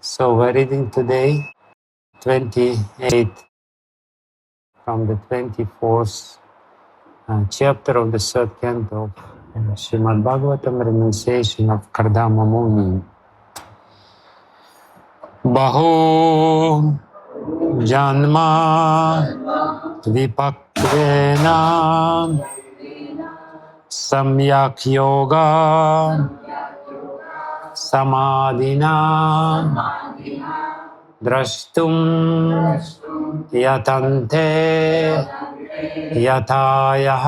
So we're reading today 28 from the 24th chapter of the third canto of Śrīmad Bhagavatam, renunciation of Kardama Muni. Bahu-janma-vipakvena samyag-yoga-samādhinā draṣṭuṁ yatante yatayaḥ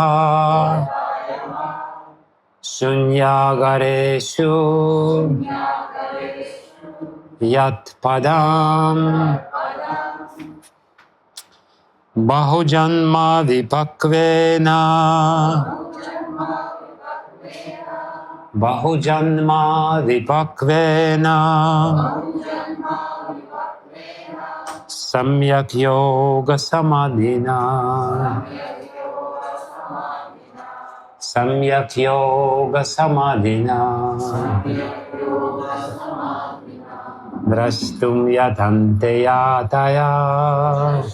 śūnya-agāreṣu yat-padam bahu-janma-vipakvena bahu-janma-vipakvena samyag-yoga-samādhinā samyag-yoga-samādhinā draṣṭuṁ yatante yatayaḥ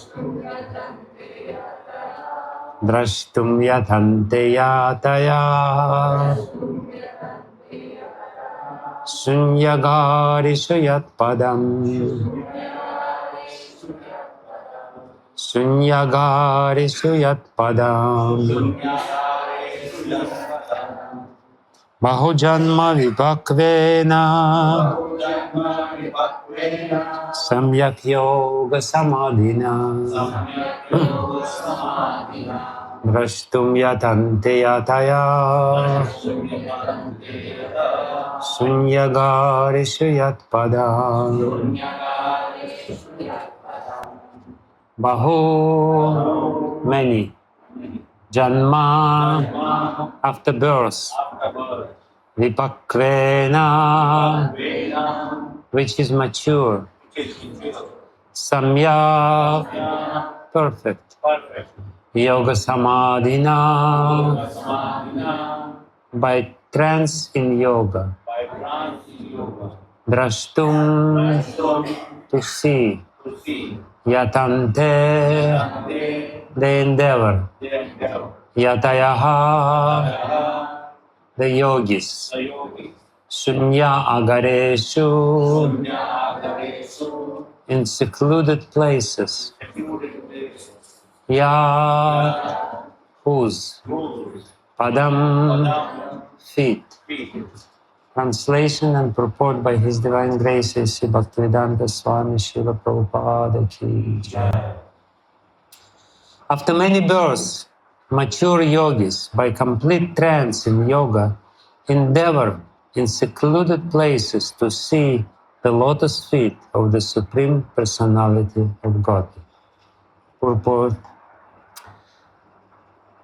draṣṭuṁ yatante yatayaḥ śūnya-agāreṣu yat-padam śūnya-agāreṣu yat-padam bahu-janma-vipakvena samyak-yoga-samādhinā draṣṭum yatante yatayaḥ śūnya-agāreṣu yat-padam bahu, many, janma, after birth, vipakvena, which is mature, samyak, perfect, yoga-samādhinā, by trance in yoga, draṣṭum, to see, yatante, the endeavor, yatayaḥ, the yogīs, śūnya-agāreṣu, in secluded places, yat, whose, padam, feet. Translation and purport by His Divine Grace, Sri Bhakti Vijnana Goswami, Srila Prabhupada ki jai. After many births, mature yogis, by complete trance in yoga, endeavor in secluded places to see the lotus feet of the Supreme Personality of Godhead. Purport.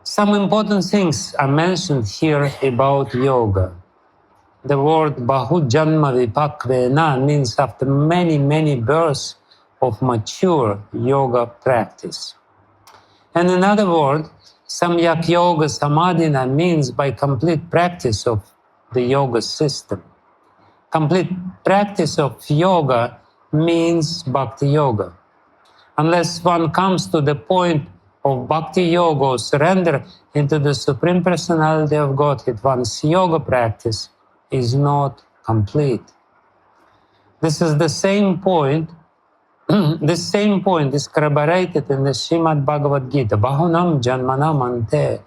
Some important things are mentioned here about yoga. The word bahu-janma-vipakvena means after many, many births of mature yoga practice. And another word, samyag-yoga-samādhinā, means by complete practice of the yoga system. Complete practice of yoga means bhakti-yoga. Unless one comes to the point of bhakti-yoga or surrender into the Supreme Personality of Godhead, one's yoga practice is not complete. This is the same point. This same point is corroborated in the Śrīmad Bhagavad-gītā. Bahūnāṁ janmanām ante.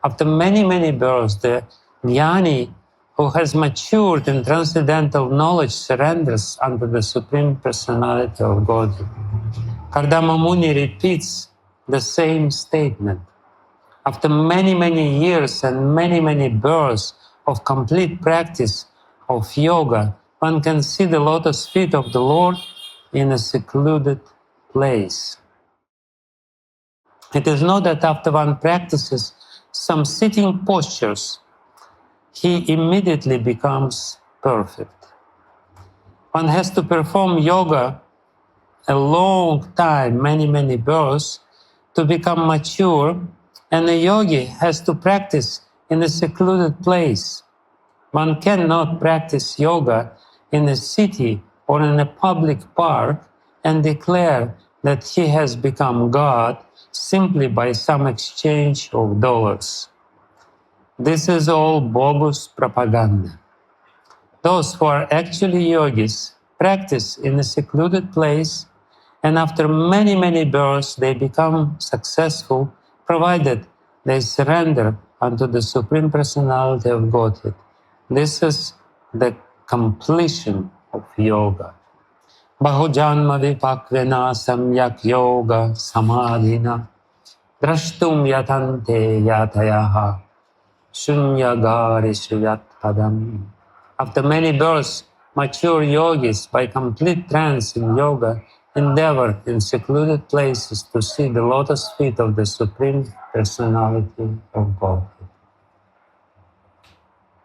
After many, many births, the jñānī who has matured in transcendental knowledge surrenders unto the Supreme Personality of Godhead. Kardama Muni repeats the same statement. After many, many years and many, many births of complete practice of yoga, one can see the lotus feet of the Lord in a secluded place. It is not that after one practices some sitting postures, he immediately becomes perfect. One has to perform yoga a long time, many, many births, to become mature, and a yogi has to practice in a secluded place. One cannot practice yoga in a city or in a public park and declare that he has become God simply by some exchange of dollars. This is all bogus propaganda. Those who are actually yogis practice in a secluded place, and after many, many births, they become successful, provided they surrender unto the Supreme Personality of Godhead. This is the completion of yoga. Bahu-janma-vipakvena samyag-yoga-samādhinā draṣṭuṁ yatante yatayaḥ śūnya-agāreṣu yat-padam. After many births, mature yogis, by complete trance in yoga, endeavor in secluded places to see the lotus feet of the Supreme Personality of Godhead.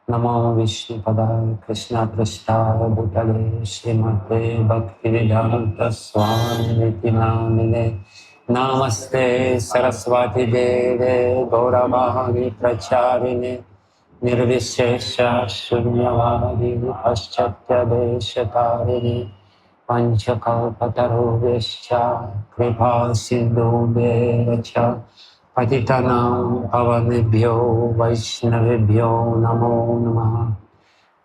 Namo Vishnu Padaya Krishna Prasthaya Bhutale Śrīmad Bhakti Vijnana Goswami Namine Namaste Saraswati Deve Gauravani Pracharine Nirvishesha Shunyavadi Paschatya Deshatarine Panchakalpatarubhescha Kripa Sindhubhescha Patitanam Pavanebhyo Vaishnavebhyo Namo Namaha.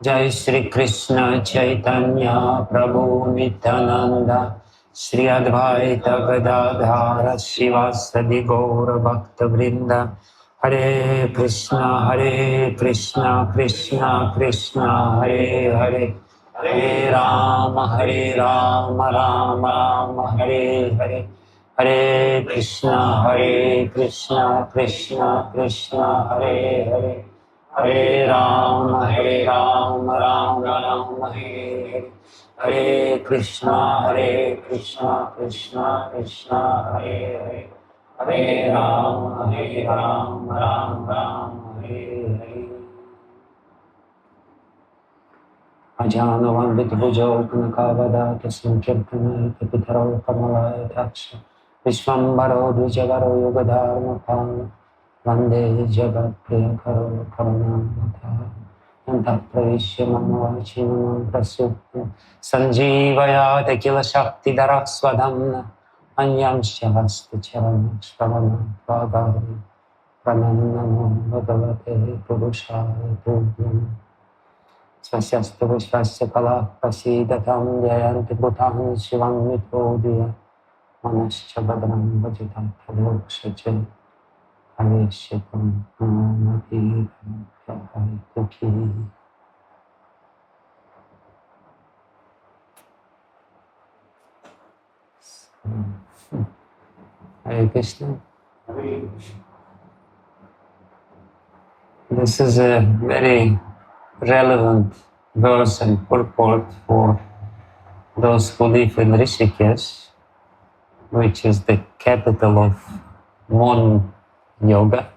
Jai Shri Krishna Chaitanya Prabhu Nityananda Shri Advaita Gadadhara Shivasadi Gaura Bhakta Vrinda. Hare Krishna Krishna Krishna Hare Hare, Hare Rama Rama Rama Hare Hare, Hare Krishna Krishna Krishna Hare Hare, Hare Rama Rama Rama Hare Hare, Hare Krishna Krishna Krishna Hare Hare, Hare Rama Rama Hare Hare. Ajanavam Vitbhujau Kanakavadata Sankirtanayata Pitaro Kamalaya Taksha Vishvambaro Dvijavaro Yogadharma Pala Vande Jagat Priyakaro Karanamata Yanta Pravishya Mamavachinam Prasupya Sanjivaya Tekila Shakti Daraksvadhamna Anyam Shavasta Charana Shravana Vagari Prananamo Bhagavate Purushaya Tuvyam Svasyasta Vishvasya Kala Prasidatam Jayanti Bhutani Shivam Mitodya Manascha Badram Vajitam Padokshachay Aveshyatam Namati Prabhaituki. Hare Krishna. This is a very relevant verse and purport for those who live in Rishikesh, which is the capital of modern yoga.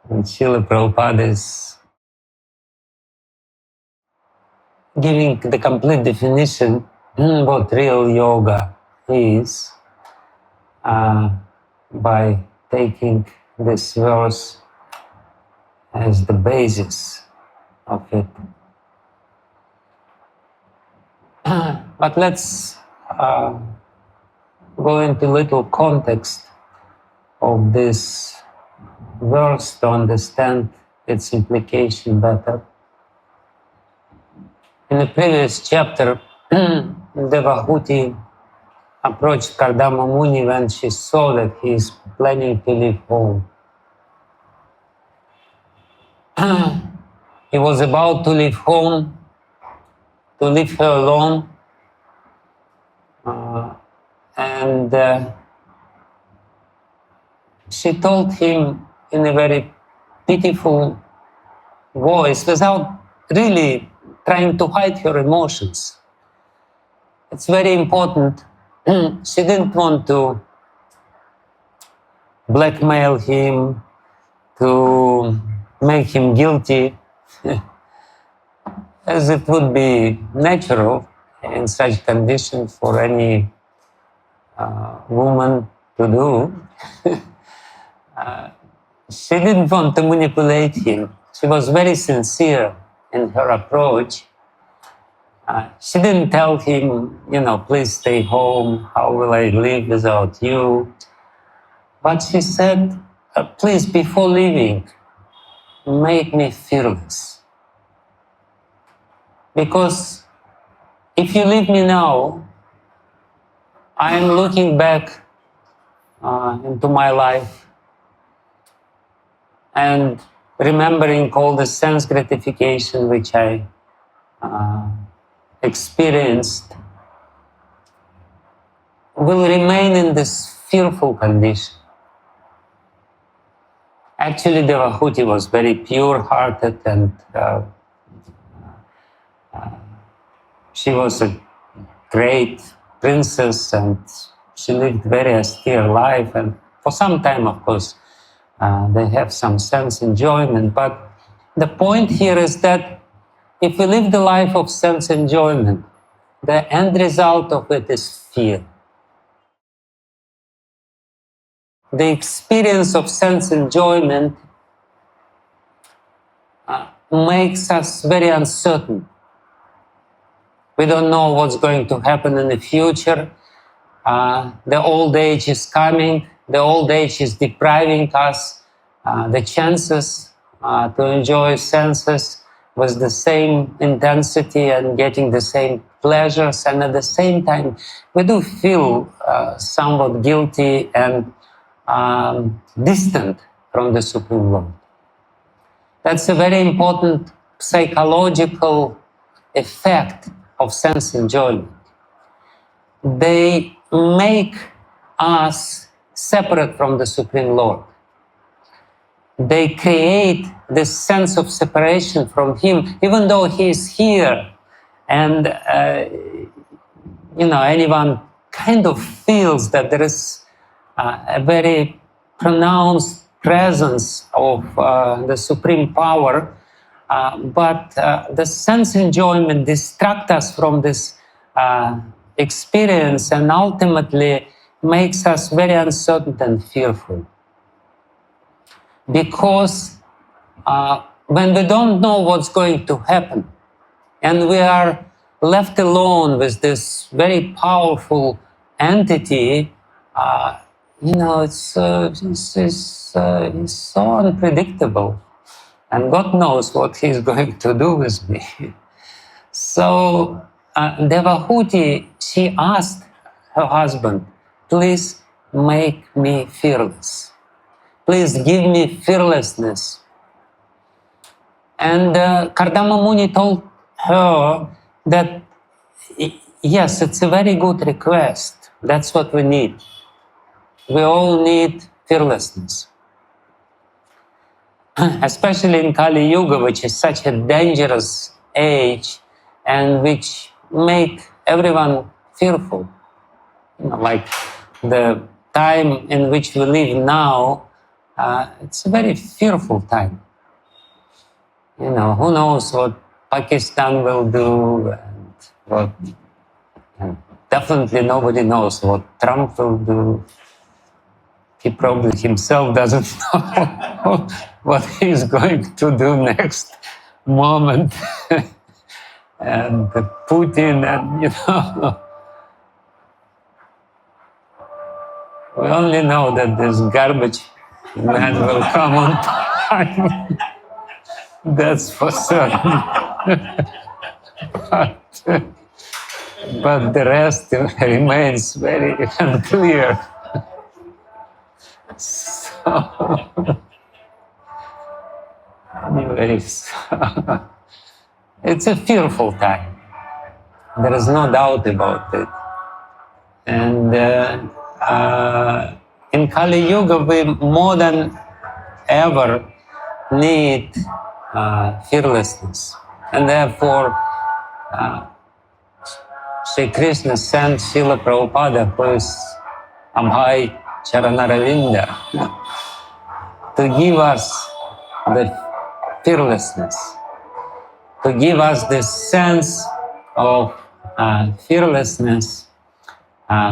And Srila Prabhupada is giving the complete definition what real yoga is by taking this verse as the basis of it. But let's go into little context of this verse to understand its implication better. In the previous chapter, Devahuti approached Kardama Muni when she saw that he is planning to leave home. He was about to leave home, to leave her alone, and she told him in a very pitiful voice, without really trying to hide her emotions. It's very important. She didn't want to blackmail him, to make him guilty, as it would be natural in such condition for any woman to do. She didn't want to manipulate him. she was very sincere in her approach. She didn't tell him, please stay home, how will I live without you? But she said, please, before leaving, make me fearless. Because if you leave me now, I'm looking back into my life and remembering all the sense gratification which I experienced, will remain in this fearful condition. Actually, Devahuti was very pure-hearted, and she was a great princess, and she lived very austere life. And for some time, of course, they have some sense enjoyment. But the point here is that if we live the life of sense enjoyment, the end result of it is fear. The experience of sense enjoyment makes us very uncertain. We don't know what's going to happen in the future. The old age is coming. The old age is depriving us the chances to enjoy senses with the same intensity and getting the same pleasures. And at the same time, we do feel somewhat guilty and distant from the Supreme Lord. That's a very important psychological effect of sense enjoyment. They make us separate from the Supreme Lord. They create this sense of separation from Him, even though He is here. And, anyone kind of feels that there is a very pronounced presence of the Supreme Power, but the sense enjoyment distracts us from this experience and ultimately makes us very uncertain and fearful. Because when we don't know what's going to happen and we are left alone with this very powerful entity, it's so unpredictable, and God knows what He's going to do with me. So Devahuti, she asked her husband, please make me fearless. Please give me fearlessness. And Kardama Muni told her that, yes, it's a very good request. That's what we need. We all need fearlessness. Especially in Kali Yuga, which is such a dangerous age and which make everyone fearful. Like the time in which we live now, it's a very fearful time. Who knows what Pakistan will do, and definitely nobody knows what Trump will do. He probably himself doesn't know what he's going to do next moment. And Putin, and we only know that this garbage man will come on time. That's for certain. But the rest remains very unclear. So, anyways, it's a fearful time. There is no doubt about it. And in Kali Yuga, we more than ever need fearlessness. And therefore, Sri Krishna sent Srila Prabhupada, who is Abhay Charanaravinda, to give us the fearlessness, to give us this sense of fearlessness,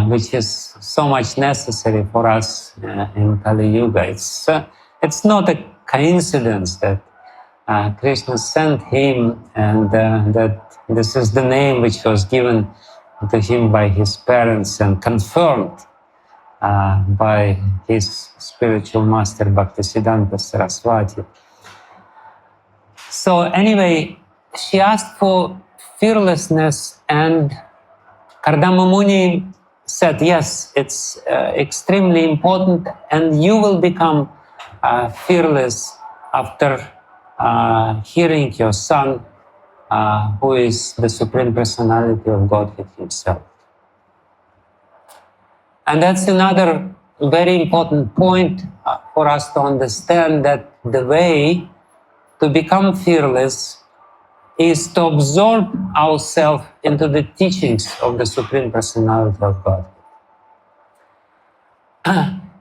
which is so much necessary for us in Kali Yuga. It's not a coincidence that Krishna sent him, and that this is the name which was given to him by his parents and confirmed by his spiritual master Bhaktisiddhanta Saraswati. So anyway, she asked for fearlessness, and Kardama Muni said, yes, it's extremely important, and you will become fearless after hearing your son, who is the Supreme Personality of Godhead himself. And that's another very important point for us to understand, that the way to become fearless is to absorb ourselves into the teachings of the Supreme Personality of Godhead.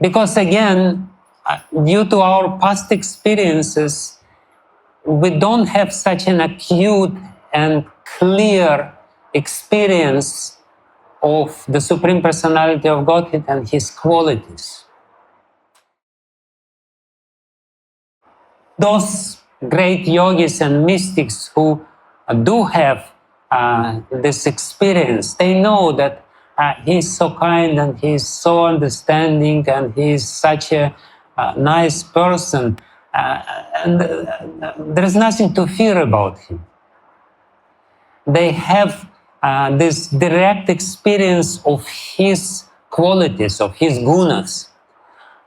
Because again, due to our past experiences, we don't have such an acute and clear experience of the Supreme Personality of Godhead and His qualities. Those great yogis and mystics who do have this experience, they know that He's so kind and He's so understanding and He's such a nice person, and there's nothing to fear about Him. They have this direct experience of His qualities, of His gunas,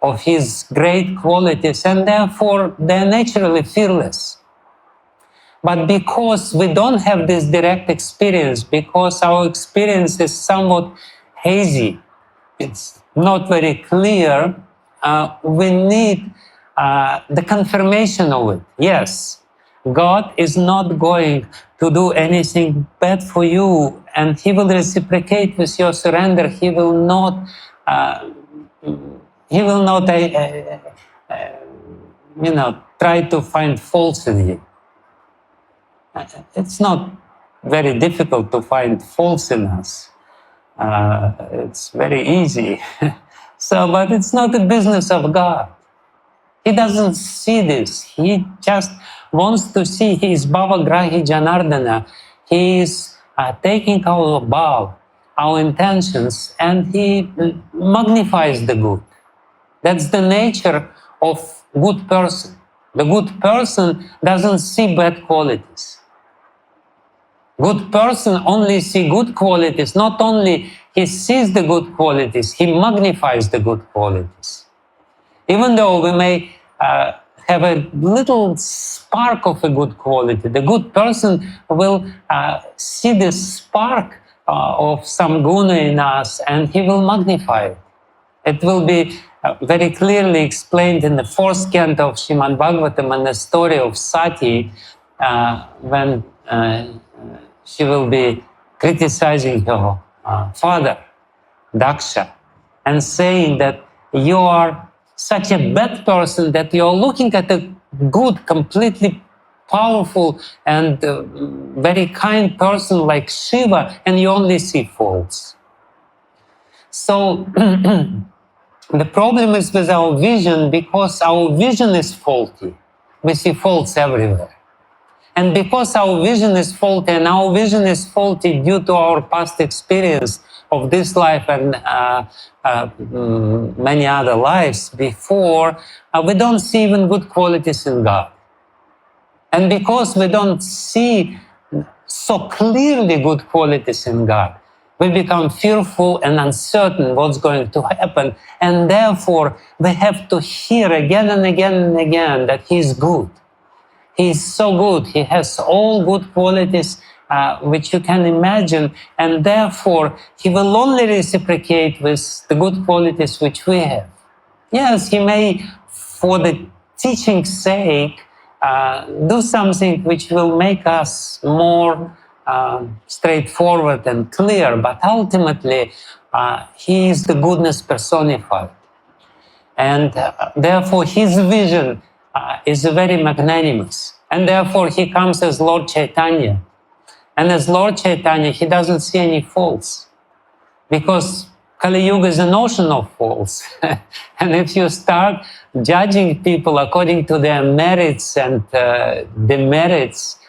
of His great qualities, and therefore they're naturally fearless. But because we don't have this direct experience, because our experience is somewhat hazy, it's not very clear, we need the confirmation of it. Yes, God is not going to do anything bad for you, and He will reciprocate with your surrender. He will not try to find faults in you. It's not very difficult to find faults in us. It's very easy. But it's not the business of God. He doesn't see this. He just wants to see His Bhavagrahi Janardana. He is taking our bhav, our intentions, and He magnifies the good. That's the nature of good person. The good person doesn't see bad qualities. Good person only sees good qualities. Not only he sees the good qualities, he magnifies the good qualities. Even though we may have a little spark of a good quality, the good person will see this spark of some guna in us, and he will magnify it. It will be very clearly explained in the 4th canto of Śrīmad Bhagavatam, and the story of Sati, when she will be criticizing her father, Daksha, and saying that you are such a bad person that you're looking at a good, completely powerful and very kind person like Shiva, and you only see faults. So the problem is with our vision, because our vision is faulty. We see faults everywhere. And because our vision is faulty, and our vision is faulty due to our past experience of this life and many other lives before, we don't see even good qualities in God. And because we don't see so clearly good qualities in God, we become fearful and uncertain what's going to happen. And therefore, we have to hear again and again and again that He is good. He is so good. He has all good qualities which you can imagine, and therefore He will only reciprocate with the good qualities which we have. Yes, He may, for the teaching's sake, do something which will make us more straightforward and clear, but ultimately He is the goodness personified. And therefore His vision is very magnanimous. And therefore He comes as Lord Chaitanya. And as Lord Chaitanya, He doesn't see any faults. Because Kali Yuga is an ocean of faults. And if you start judging people according to their merits and demerits,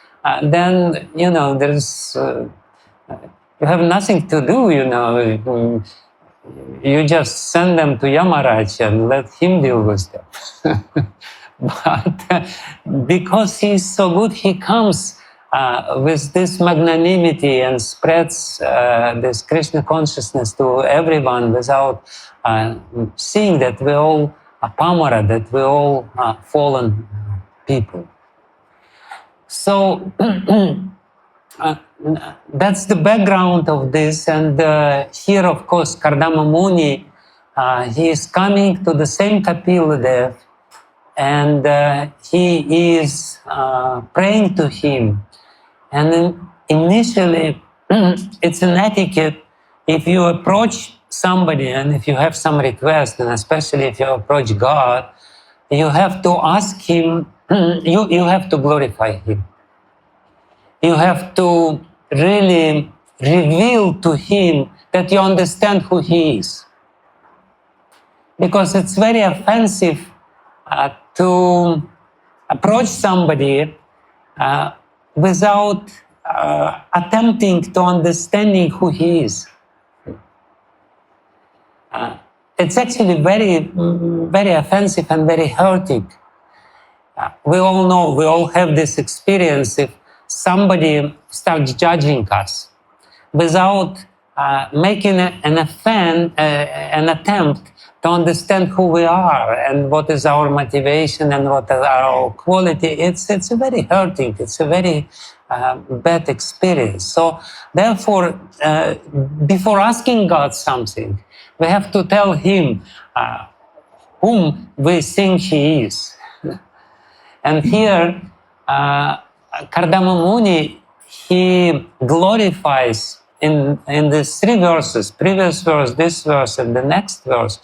then, you know, there's, you have nothing to do, you know. You just send them to Yamaraj and let him deal with them. But because he's so good, he comes with this magnanimity and spreads this Krishna consciousness to everyone without seeing that we're all pamara, that we're all fallen people. So that's the background of this. And here, of course, Kardama Muni, he is coming to the same Kapila Dev, and he is praying to him. And then initially, it's an etiquette. If you approach somebody and if you have some request, and especially if you approach God, you have to ask him, you have to glorify him. You have to really reveal to him that you understand who he is. Because it's very offensive to approach somebody without attempting to understanding who he is. It's actually very, very offensive and very hurting. We all know, we all have this experience. If somebody starts judging us without making an attempt to understand who we are and what is our motivation and what is our quality, it's very hurting. It's a very bad experience. So therefore, before asking God something, we have to tell him whom we think he is. And here, Kardama Muni, he glorifies in these three verses, previous verse, this verse, and the next verse.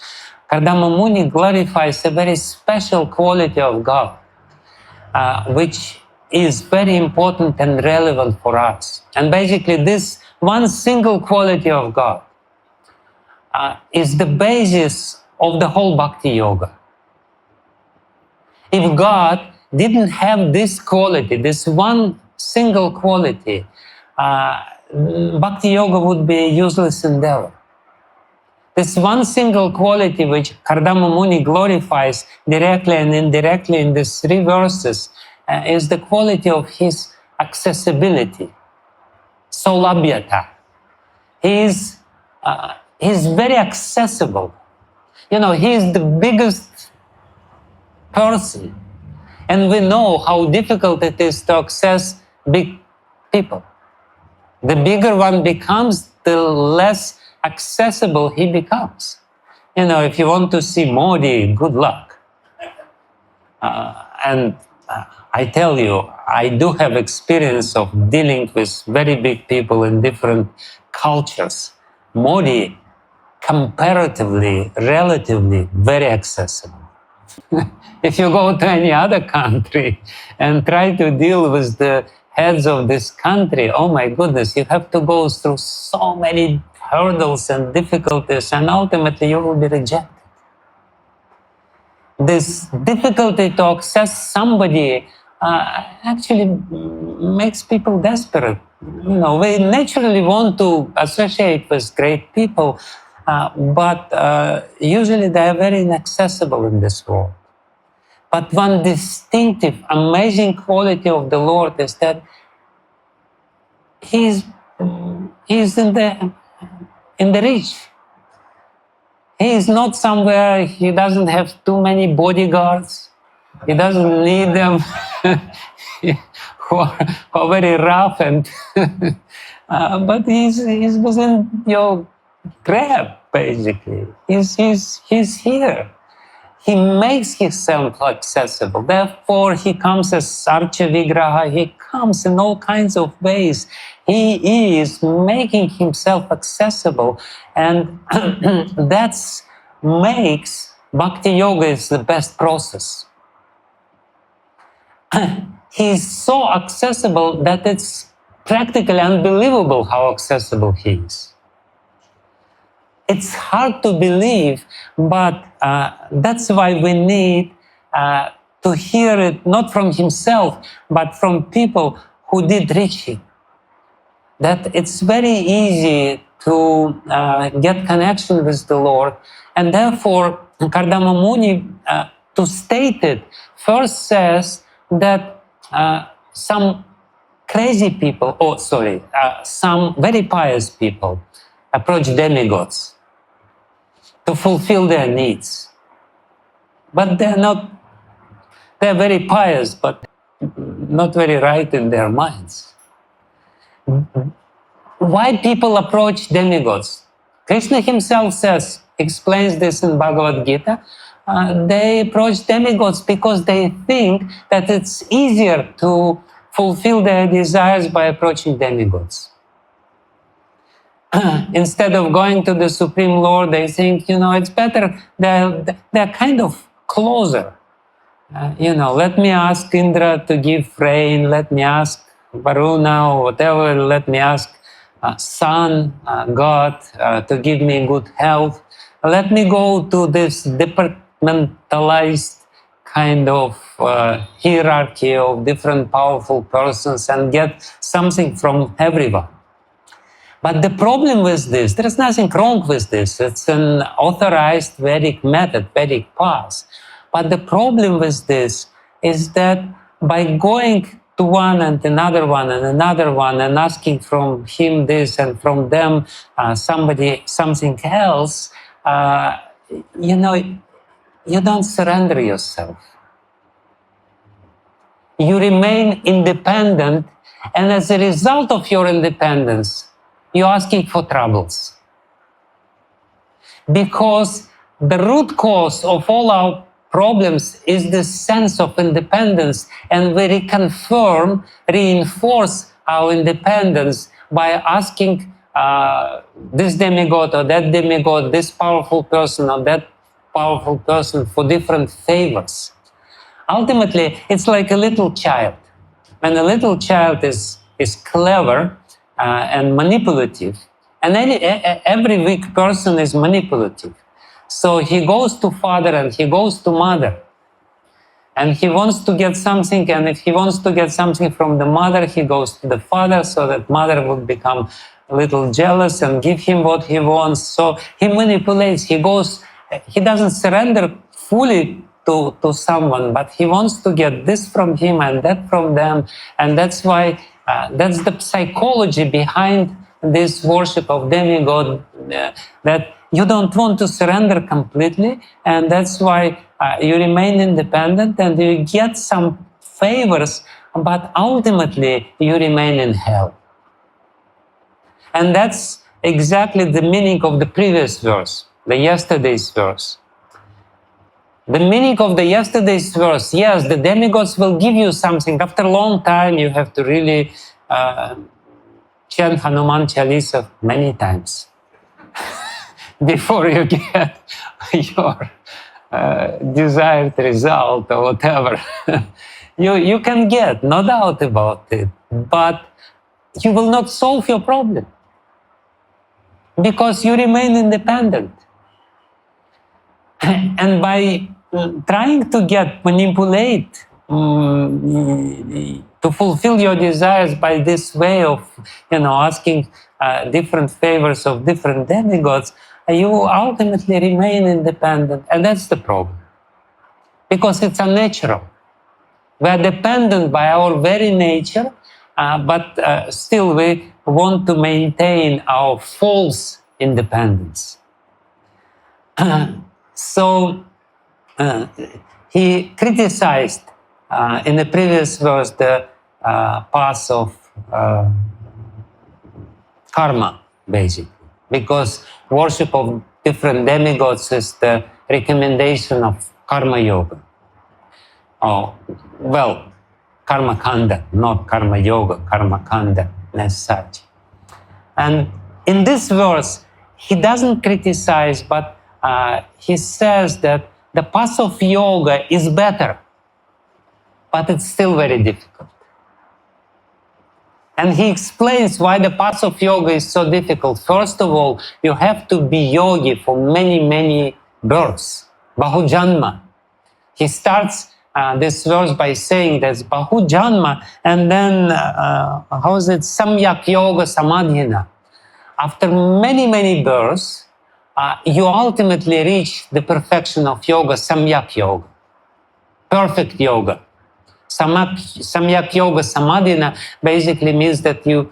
Kardama Muni glorifies a very special quality of God, which is very important and relevant for us. And basically, this one single quality of God is the basis of the whole Bhakti Yoga. If God didn't have this quality, this one single quality, Bhakti Yoga would be a useless endeavor. This one single quality which Kardama Muni glorifies directly and indirectly in these three verses is the quality of his accessibility, saulabhyata. He's very accessible. You know, he's the biggest person. And we know how difficult it is to access big people. The bigger one becomes, the less accessible he becomes. You know, if you want to see Modi, good luck. And I tell you, I do have experience of dealing with very big people in different cultures. Modi, comparatively, relatively, very accessible. If you go to any other country and try to deal with the heads of this country, oh my goodness, you have to go through so many hurdles and difficulties, and ultimately you will be rejected. This difficulty to access somebody actually makes people desperate. You know, we naturally want to associate with great people, but usually they are very inaccessible in this world. But one distinctive, amazing quality of the Lord is that He's in the reach. He is not somewhere, he doesn't have too many bodyguards. He doesn't need them who are very rough, and but he's within your grab, basically. He's here. He makes himself accessible. Therefore, he comes as Archa Vigraha. He comes in all kinds of ways. He is making himself accessible, and that makes Bhakti Yoga is the best process. He's so accessible that it's practically unbelievable how accessible he is. it's hard to believe, but that's why we need to hear it not from himself, but from people who did reach it. That it's very easy to get connection with the Lord, and therefore Kardama Muni, to state it, first says that some crazy people, some very pious people approach demigods to fulfill their needs. But they're very pious, but not very right in their minds. Why people approach demigods? Krishna himself explains this in Bhagavad-gītā. They approach demigods because they think that it's easier to fulfill their desires by approaching demigods. Instead of going to the Supreme Lord, they think, it's better, they're kind of closer. Let me ask Indra to give rain, let me ask Bahūnāṁ or whatever, let me ask Sun, God, to give me good health. Let me go to this departmentalized kind of hierarchy of different powerful persons and get something from everyone. But the problem with this, there is nothing wrong with this. It's an authorized Vedic method, Vedic path. But the problem with this is that by going to one and another one and another one and asking from him this and from them something else, you don't surrender yourself. You remain independent, and as a result of your independence, you're asking for troubles. Because the root cause of all our problems is the sense of independence, and we reinforce our independence by asking this demigod or that demigod, this powerful person or that powerful person for different favors. Ultimately, it's like a little child. When a little child is clever and manipulative, and every weak person is manipulative. So he goes to father and he goes to mother, and he wants to get something, and if he wants to get something from the mother, he goes to the father, so that mother would become a little jealous and give him what he wants. So he manipulates, he doesn't surrender fully to someone, but he wants to get this from him and that from them, and that's why that's the psychology behind this worship of demigod, that you don't want to surrender completely, and that's why you remain independent and you get some favors, but ultimately you remain in hell. And that's exactly the meaning of the previous verse, the yesterday's verse. The meaning of the yesterday's verse, yes, the demigods will give you something. After a long time, you have to really chant Hanuman Chalisa many times before you get your desired result or whatever. you can get, no doubt about it, but you will not solve your problem because you remain independent. And by trying to manipulate to fulfill your desires by this way of, asking different favors of different demigods, you ultimately remain independent, and that's the problem. Because it's unnatural. We are dependent by our very nature, but still we want to maintain our false independence. So he criticized in the previous verse the path of karma, basically, because worship of different demigods is the recommendation of karma yoga. Karma kanda, not karma yoga, karma kanda as such. And in this verse, he doesn't criticize, but he says that the path of yoga is better, but it's still very difficult. And he explains why the path of yoga is so difficult. First of all, you have to be yogi for many, many births. Bahu-janma. He starts this verse by saying there's bahu-janma, and then, how is it? Samyag-yoga-samādhinā. After many, many births, you ultimately reach the perfection of yoga, samyak yoga, perfect yoga. Samyag-yoga-samādhinā basically means that you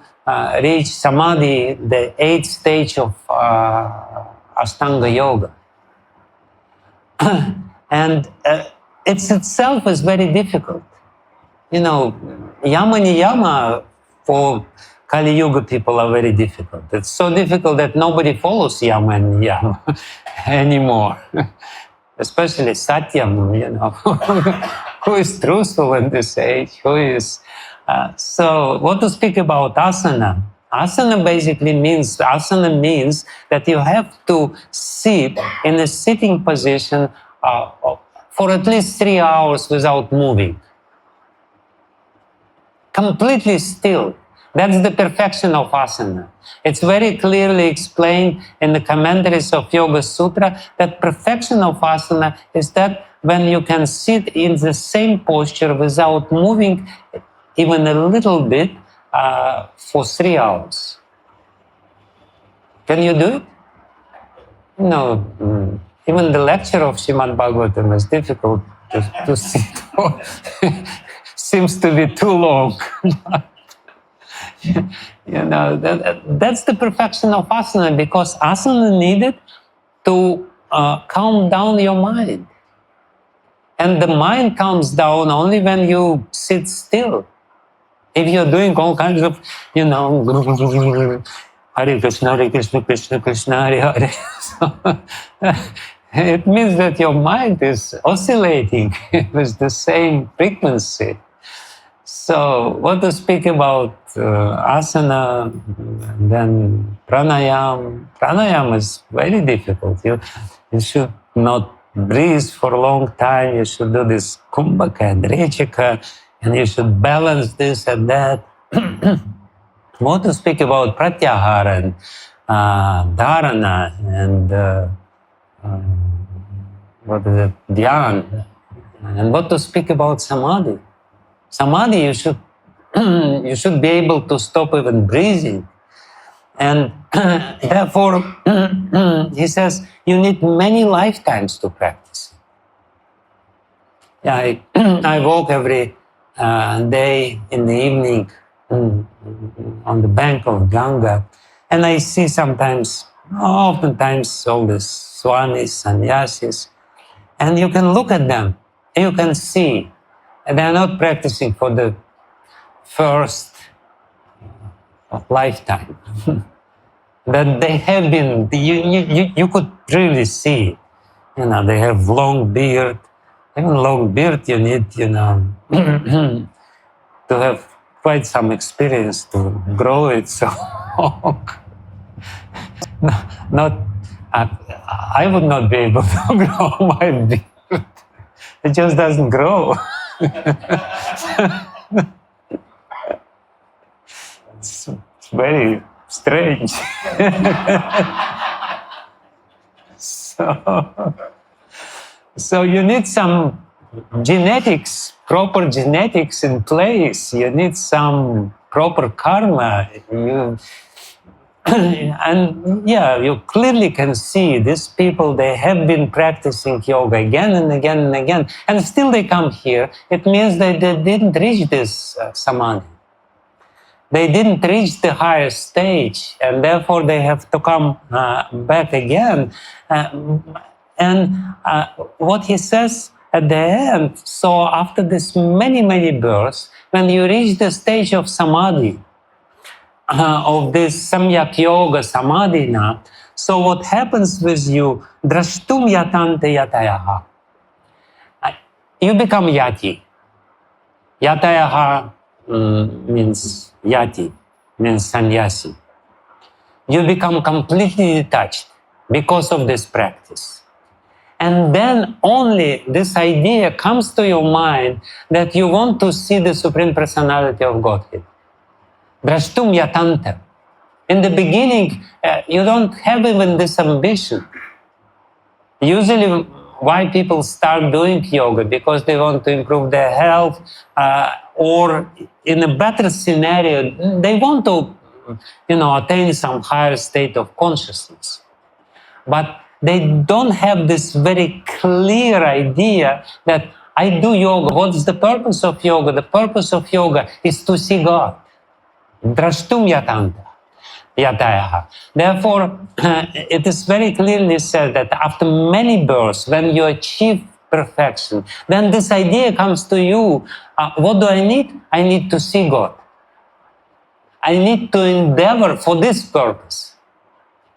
reach samadhi, the 8th stage of Ashtanga yoga. And it itself is very difficult. You know, yama for Kali Yuga people are very difficult. It's so difficult that nobody follows yama and yama anymore. Especially Satyam, you know, who is truthful in this age, who is... so what to speak about asana? Asana basically means that you have to sit in a sitting position for at least 3 hours without moving. Completely still. That's the perfection of asana. It's very clearly explained in the commentaries of Yoga Sutra that perfection of asana is that when you can sit in the same posture without moving even a little bit for 3 hours. Can you do it? No. Even the lecture of Śrīmad Bhagavatam is difficult to sit for. Seems to be too long. You know, that's the perfection of asana, because asana needed to calm down your mind. And the mind calms down only when you sit still. If you're doing all kinds of, you know, Hare Krishna, Krishna Krishna, Hare Hare. So, it means that your mind is oscillating with the same frequency. So, what to speak about asana, then pranayam. Pranayam is very difficult. You should not breathe for a long time. You should do this kumbhaka and rechika, and you should balance this and that. What to speak about pratyahara and dharana and what is it, dhyan, and what to speak about samadhi. Samadhi, you should be able to stop even breathing, and therefore he says you need many lifetimes to practice. Yeah, I walk every day in the evening on the bank of Ganga, and I see oftentimes all these swamis, sannyasis, and you can look at them, and you can see they are not practicing for the first lifetime. That they have been, you could really see, you know, they have long beard. Even long beard, you need, you know, to have quite some experience to grow it so long. I would not be able to grow my beard. It just doesn't grow. It's very strange. So you need some genetics, proper genetics in place. You need some proper karma. And yeah, you clearly can see these people, they have been practicing yoga again and again and again, and still they come here. It means that they didn't reach this samadhi. They didn't reach the higher stage, and therefore they have to come back again. And what he says at the end, so after this many, many births, when you reach the stage of samadhi, of this samyag-yoga-samādhinā, so what happens with you, draṣṭuṁ yatante yatayaḥ. You become yati. Yatayaḥ means yati, means sannyasi. You become completely detached because of this practice. And then only this idea comes to your mind that you want to see the Supreme Personality of Godhead. draṣṭuṁ yatante. In the beginning, you don't have even this ambition. Usually, why people start doing yoga? Because they want to improve their health, or in a better scenario, they want to, attain some higher state of consciousness. But they don't have this very clear idea that I do yoga. What's the purpose of yoga? The purpose of yoga is to see God. Draṣṭuṁ yatante, yatayaḥ. Therefore, it is very clearly said that after many births, when you achieve perfection, then this idea comes to you, what do I need? I need to see God. I need to endeavor for this purpose.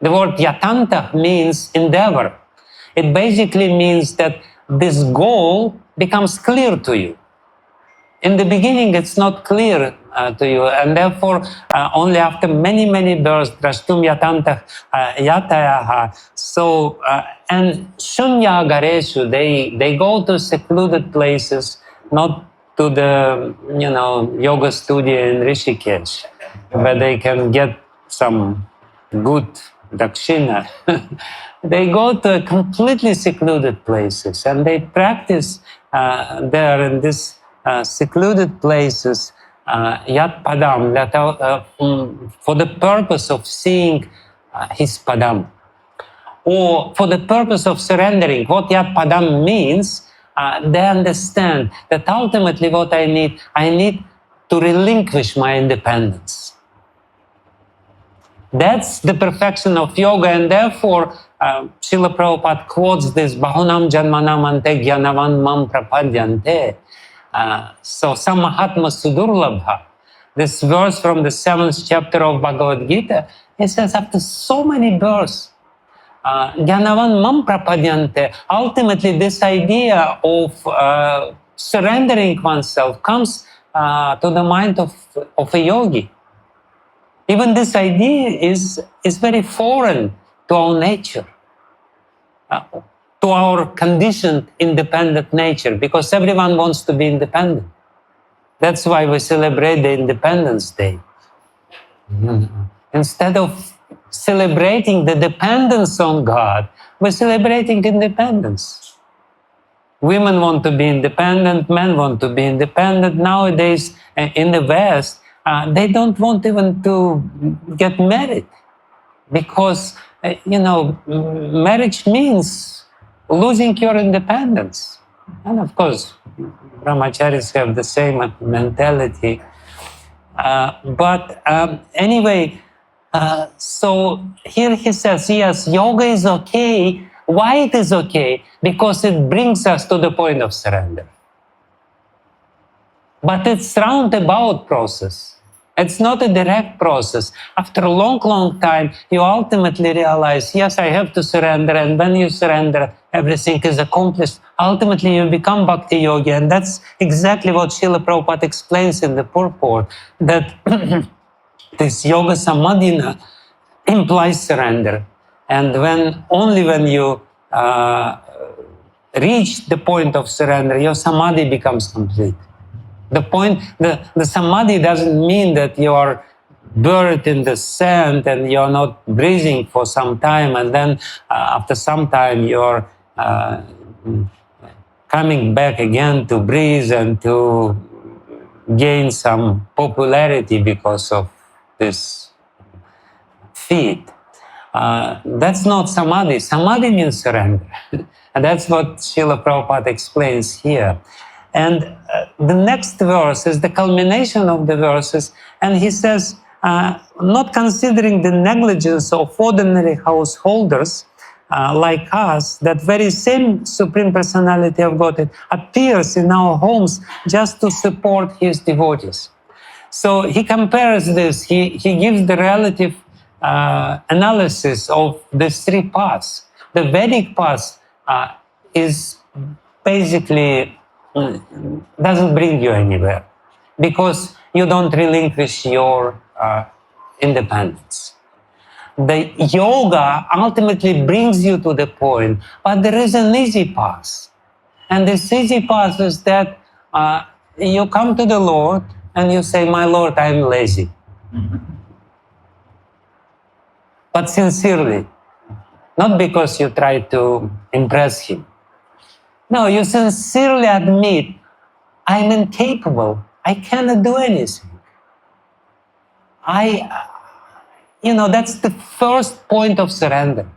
The word yatante means endeavor. It basically means that this goal becomes clear to you. In the beginning, it's not clear to you, and therefore, only after many, many births, draṣṭuṁ yatante, yatayaḥ. So, and śūnya-agāreṣu, they go to secluded places, not to the, yoga studio in Rishikesh, where they can get some good dakshiṇa. They go to completely secluded places, and they practice there in this secluded places, yat-padam, that for the purpose of seeing his padam, or for the purpose of surrendering. What yat-padam means, they understand that ultimately what I need to relinquish my independence. That's the perfection of yoga, and therefore Srila Prabhupada quotes this Bahūnāṁ janmanām ante jñānām mam prapadyante. So samahatma sudurlabha, this verse from the 7th chapter of Bhagavad-gītā, it says after so many births, jñānām mam prapadyante, ultimately this idea of surrendering oneself comes to the mind of a yogi. Even this idea is very foreign to our nature, to our conditioned independent nature, because everyone wants to be independent. That's why we celebrate the Independence Day. Instead of celebrating the dependence on God, we're celebrating independence. Women want to be independent, men want to be independent. Nowadays, in the West, they don't want even to get married, because, marriage means losing your independence. And of course, brahmacharis have the same mentality. But anyway, so here he says, yes, yoga is okay. Why it is okay? Because it brings us to the point of surrender. But it's roundabout process. It's not a direct process. After a long, long time, you ultimately realize, yes, I have to surrender. And when you surrender, everything is accomplished. Ultimately, you become bhakti yogi. And that's exactly what Srila Prabhupada explains in the Purport, that this yoga-samādhinā implies surrender. And only when you reach the point of surrender, your samadhi becomes complete. The samadhi doesn't mean that you are buried in the sand and you're not breathing for some time, and then after some time you're coming back again to breathe and to gain some popularity because of this feat. That's not samadhi. Samadhi means surrender. And that's what Srila Prabhupada explains here. And the next verse is the culmination of the verses, and he says, not considering the negligence of ordinary householders like us, that very same Supreme Personality of Godhead appears in our homes just to support his devotees. So he compares this, he gives the relative analysis of the three paths. The Vedic path is basically doesn't bring you anywhere, because you don't relinquish your independence. The yoga ultimately brings you to the point, but there is an easy path. And this easy path is that you come to the Lord and you say, my Lord, I'm lazy. But sincerely, not because you try to impress him. No, you sincerely admit, I'm incapable. I cannot do anything. That's the first point of surrender.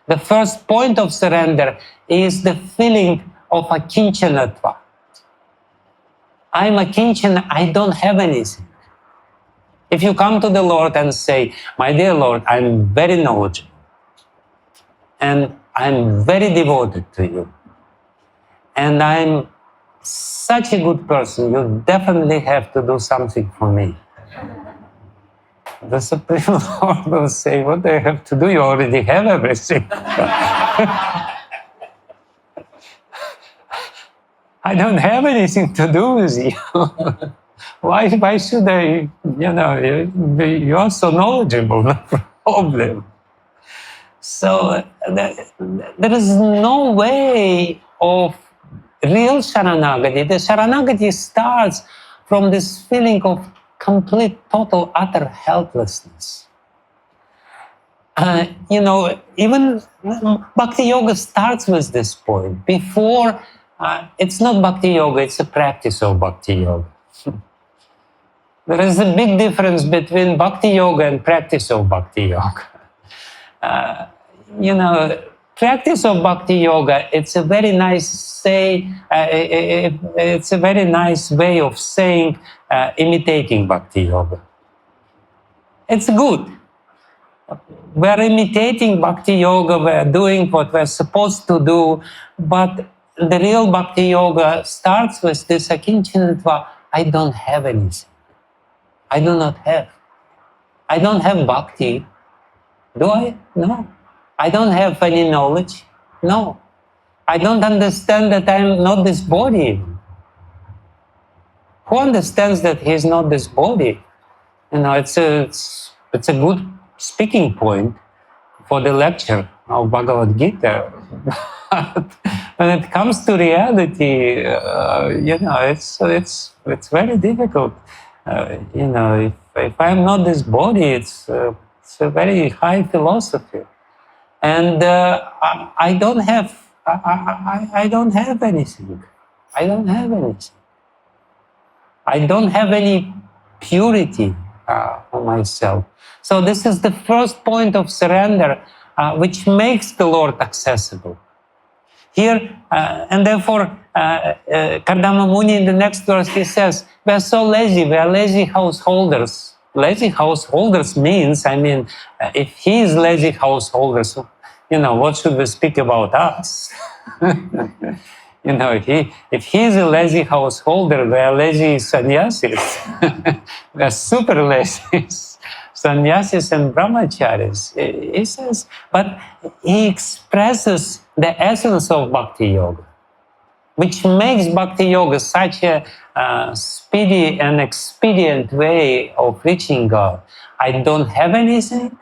The first point of surrender is the feeling of akinchanatva. I'm akinchana, I don't have anything. If you come to the Lord and say, my dear Lord, I'm very knowledgeable and I'm very devoted to you and I'm such a good person, you definitely have to do something for me. The Supreme Lord will say, what do I have to do? You already have everything. I don't have anything to do with you. Why should I, you are so knowledgeable, no problem. So there is no way of real Sharanagati. The Sharanagati starts from this feeling of complete, total, utter helplessness. Even Bhakti Yoga starts with this point. Before, it's not Bhakti Yoga, it's a practice of Bhakti Yoga. There is a big difference between Bhakti Yoga and practice of Bhakti Yoga. Practice of Bhakti Yoga, it's a very nice it's a very nice way of saying imitating Bhakti Yoga. It's good. We're imitating Bhakti Yoga, we're doing what we're supposed to do, but the real Bhakti Yoga starts with this akinchanatva, I don't have anything. I do not have. I don't have bhakti. Do I? No. I don't have any knowledge. No. I don't understand that I'm not this body. Who understands that he's not this body? It's a good speaking point for the lecture of Bhagavad-gītā. But when it comes to reality, it's very difficult. If I'm not this body, it's a very high philosophy, and I don't have anything. I don't have anything. I don't have any purity for myself. So this is the first point of surrender, which makes the Lord accessible. Here, and therefore, Kardama Muni in the next verse, he says, we are so lazy, we are lazy householders. Lazy householders means, if he is lazy householders, what should we speak about us? If he is a lazy householder, we are lazy sannyasis. We are super lazy sannyasis and brahmacharis. He says, but he expresses the essence of Bhakti Yoga, which makes Bhakti Yoga such a speedy and expedient way of reaching God. I don't have anything,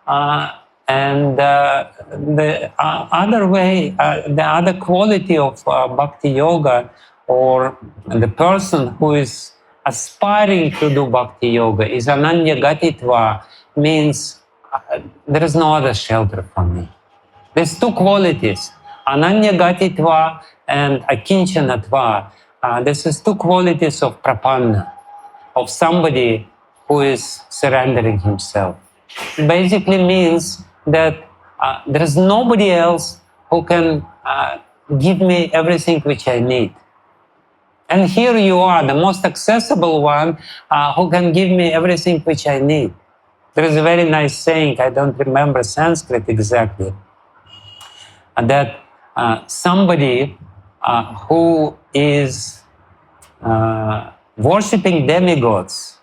and the other way, the other quality of Bhakti Yoga, or the person who is aspiring to do Bhakti Yoga, is ananya-gatitva, means there is no other shelter for me. There's two qualities, ananya-gatitva and akinchanatva. This is two qualities of prapanna, of somebody who is surrendering himself. It basically means that there is nobody else who can give me everything which I need. And here you are, the most accessible one, who can give me everything which I need. There is a very nice saying, I don't remember Sanskrit exactly, that somebody who is worshipping demigods,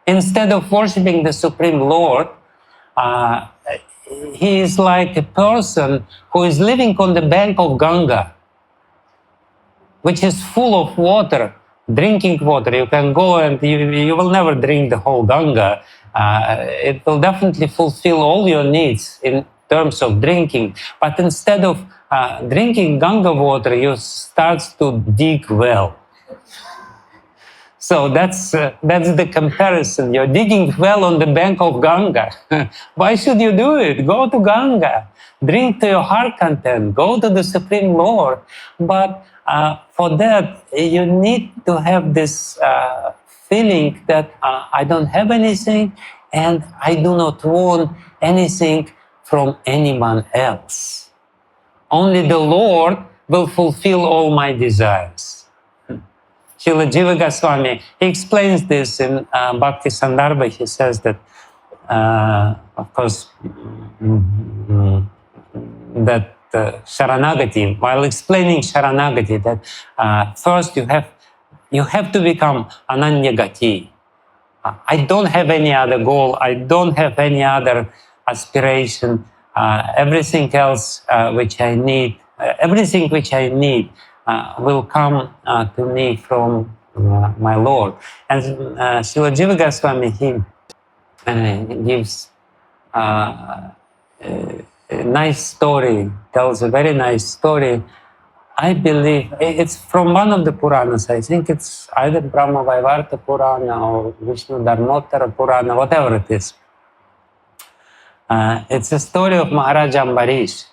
instead of worshipping the Supreme Lord, he is like a person who is living on the bank of Ganga, which is full of water, drinking water. You can go and you will never drink the whole Ganga. It will definitely fulfill all your needs in terms of drinking. But instead of drinking Ganga water, you start to dig well. So that's the comparison. You're digging well on the bank of Ganga. Why should you do it? Go to Ganga, drink to your heart content, go to the Supreme Lord. But for that, you need to have this feeling that I don't have anything and I do not want anything from anyone else. Only the Lord will fulfill all my desires. Srila Jiva Goswami, he explains this in Bhakti Sandarbha. He says that, of course, that Sharanagati, while explaining Sharanagati, that first you have to become Ananyagati. I don't have any other goal. I don't have any other aspiration. Everything else which I need, everything which I need will come to me from my Lord. And Srila Jiva Goswami, he gives a nice story, tells a very nice story. I believe it's from one of the Puranas. I think it's either Brahma Vaivarta Purana or Vishnu Dharmottara Purana, whatever it is. It's a story of Maharaj Ambarish.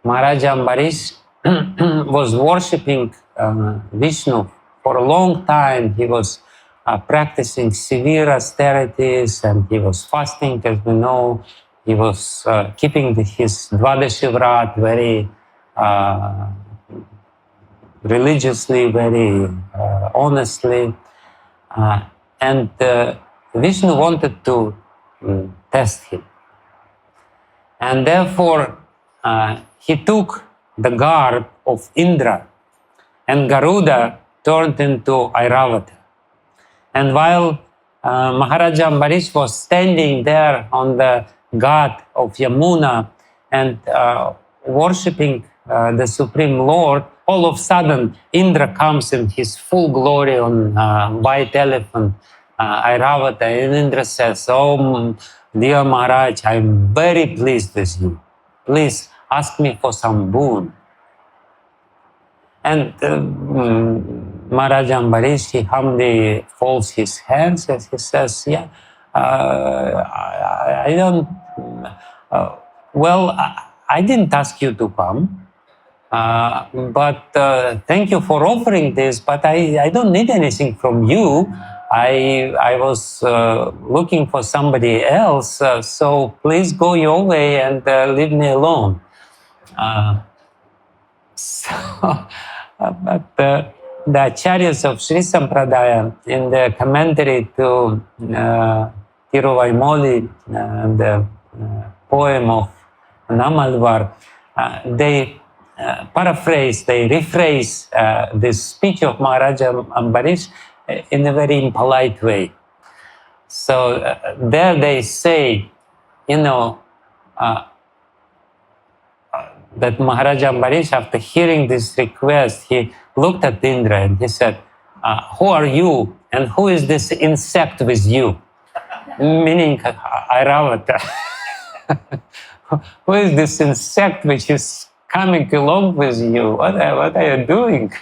Maharaj Ambarish was worshipping Vishnu for a long time. He was practicing severe austerities and he was fasting, as we know. He was keeping his Dvadashi Vrat very religiously, very honestly. And Vishnu wanted to test him. And therefore, he took the garb of Indra, and Garuda turned into Airavata. And while Maharaja Ambarish was standing there on the ghat of Yamuna and worshipping the Supreme Lord, all of a sudden Indra comes in his full glory on white elephant, Airavata, and Indra says, "Oh, dear Maharaj, I'm very pleased with you. Please ask me for some boon." And Maharaj Ambarish, he humbly folds his hands and he says, "Yeah, I don't, well, I didn't ask you to come, but thank you for offering this, but I don't need anything from you. I was looking for somebody else, so please go your way and leave me alone." But the Acharyas of Sri Sampradaya, in the commentary to Tiruvaimoli, the poem of Namalvar, they paraphrase, they rephrase this speech of Maharaja Ambarish in a very impolite way. So there they say, that Maharaja Ambarish, after hearing this request, he looked at Indra and he said, "Who are you and who is this insect with you?" Meaning Airavata. Who is this insect which is coming along with you? What are you doing?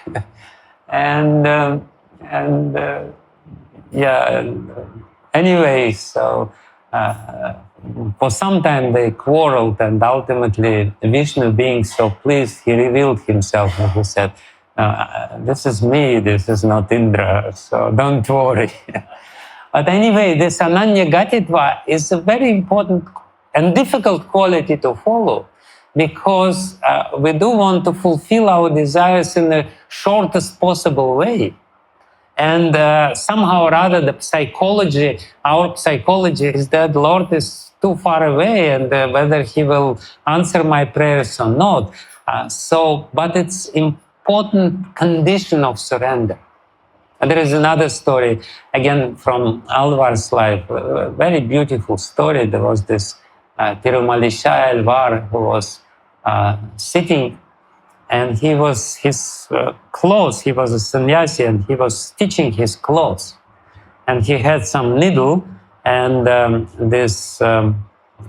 Anyway, so for some time they quarreled, and ultimately Vishnu, being so pleased, he revealed himself and he said, "This is me, this is not Indra, so don't worry." But anyway, this Ananya-gatitva is a very important and difficult quality to follow, because we do want to fulfill our desires in the shortest possible way. And somehow or other, our psychology is that Lord is too far away, and whether he will answer my prayers or not. But it's important condition of surrender. And there is another story, again from Alvar's life, a very beautiful story. There was this Tirumalisha Alvar who was sitting, and he was his clothes, he was a sannyasi, and he was stitching his clothes. And he had some needle and this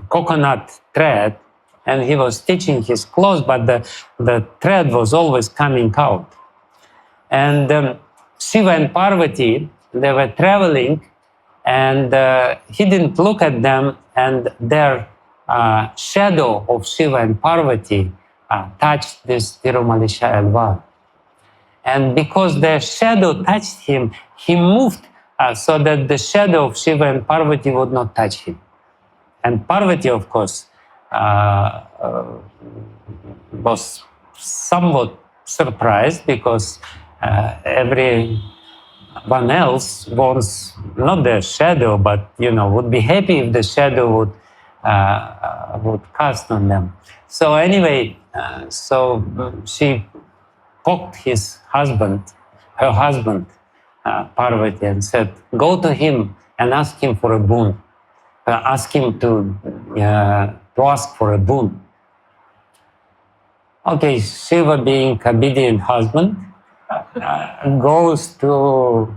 coconut thread, and he was stitching his clothes, but the thread was always coming out. And Shiva and Parvati, they were traveling, and he didn't look at them, and their shadow of Shiva and Parvati touched this Tirumalisha Alvar. And because their shadow touched him, he moved so that the shadow of Shiva and Parvati would not touch him. And Parvati, of course, was somewhat surprised, because everyone else wants not their shadow, but would be happy if the shadow would cast on them. So anyway, so she poked her husband, Parvati, and said, "Go to him and ask him for a boon. Ask him to ask for a boon." Okay, Shiva, being obedient husband, goes to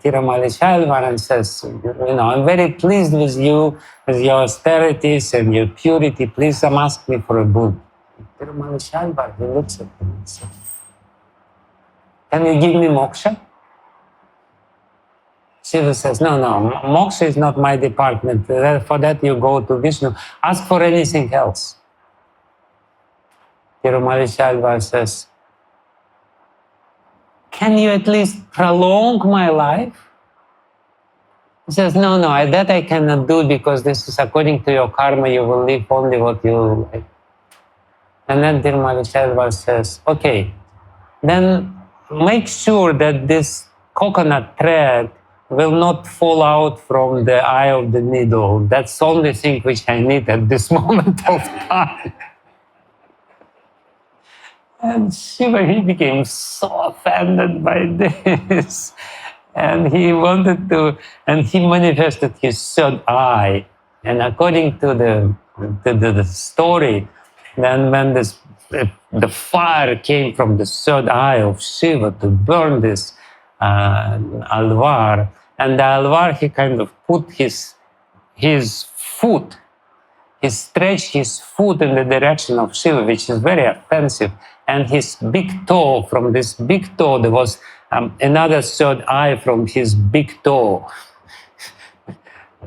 Tirumalisha Alvar and says, "I'm very pleased with you, with your austerities and your purity. Please ask me for a boon." Tirumalisha Alvar, he looks at him and says, "Can you give me moksha?" Shiva says, no, moksha is not my department. For that you go to Vishnu. Ask for anything else. Tirumalisha Alvar says, "Can you at least prolong my life?" He says, no, that I cannot do, because this is according to your karma. You will live only what you like. And then Tirumalisha Alvar says, "Okay, then make sure that this coconut thread will not fall out from the eye of the needle. That's the only thing which I need at this moment of time." And Shiva, he became so offended by this. And he wanted to, and he manifested his third eye. And according to the story, then when the fire came from the third eye of Shiva to burn this Alvar, and the Alvar, he kind of put his foot, he stretched his foot in the direction of Shiva, which is very offensive. And his big toe, from this big toe, there was another third eye from his big toe.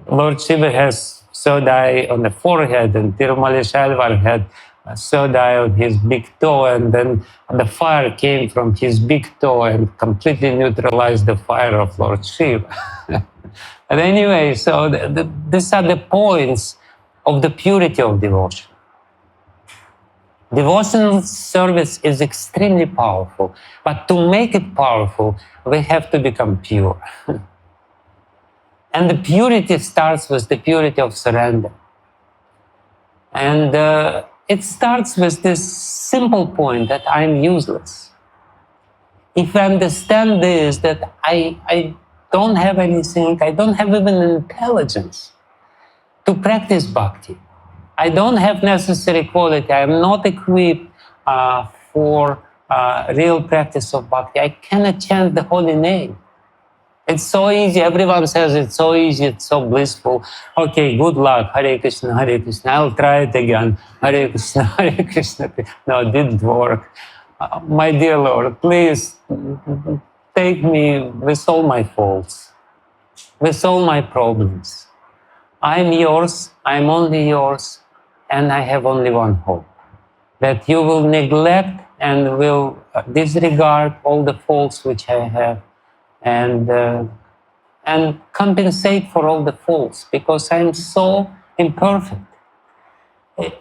Lord Shiva has third eye on the forehead, and Tirumalisha Alvar had a third eye on his big toe, and then the fire came from his big toe and completely neutralized the fire of Lord Shiva. But anyway, so these are the points of the purity of devotion. Devotional service is extremely powerful, but to make it powerful, we have to become pure. And the purity starts with the purity of surrender. And it starts with this simple point that I'm useless. If I understand this, that I don't have anything, I don't have even intelligence to practice bhakti. I don't have necessary quality. I am not equipped for real practice of bhakti. I cannot chant the holy name. It's so easy. Everyone says it's so easy, it's so blissful. Okay, good luck. Hare Krishna, Hare Krishna. I'll try it again. Hare Krishna, Hare Krishna. No, it didn't work. My dear Lord, please take me with all my faults, with all my problems. I'm yours. I'm only yours. And I have only one hope, that you will neglect and will disregard all the faults which I have, and compensate for all the faults, because I'm so imperfect.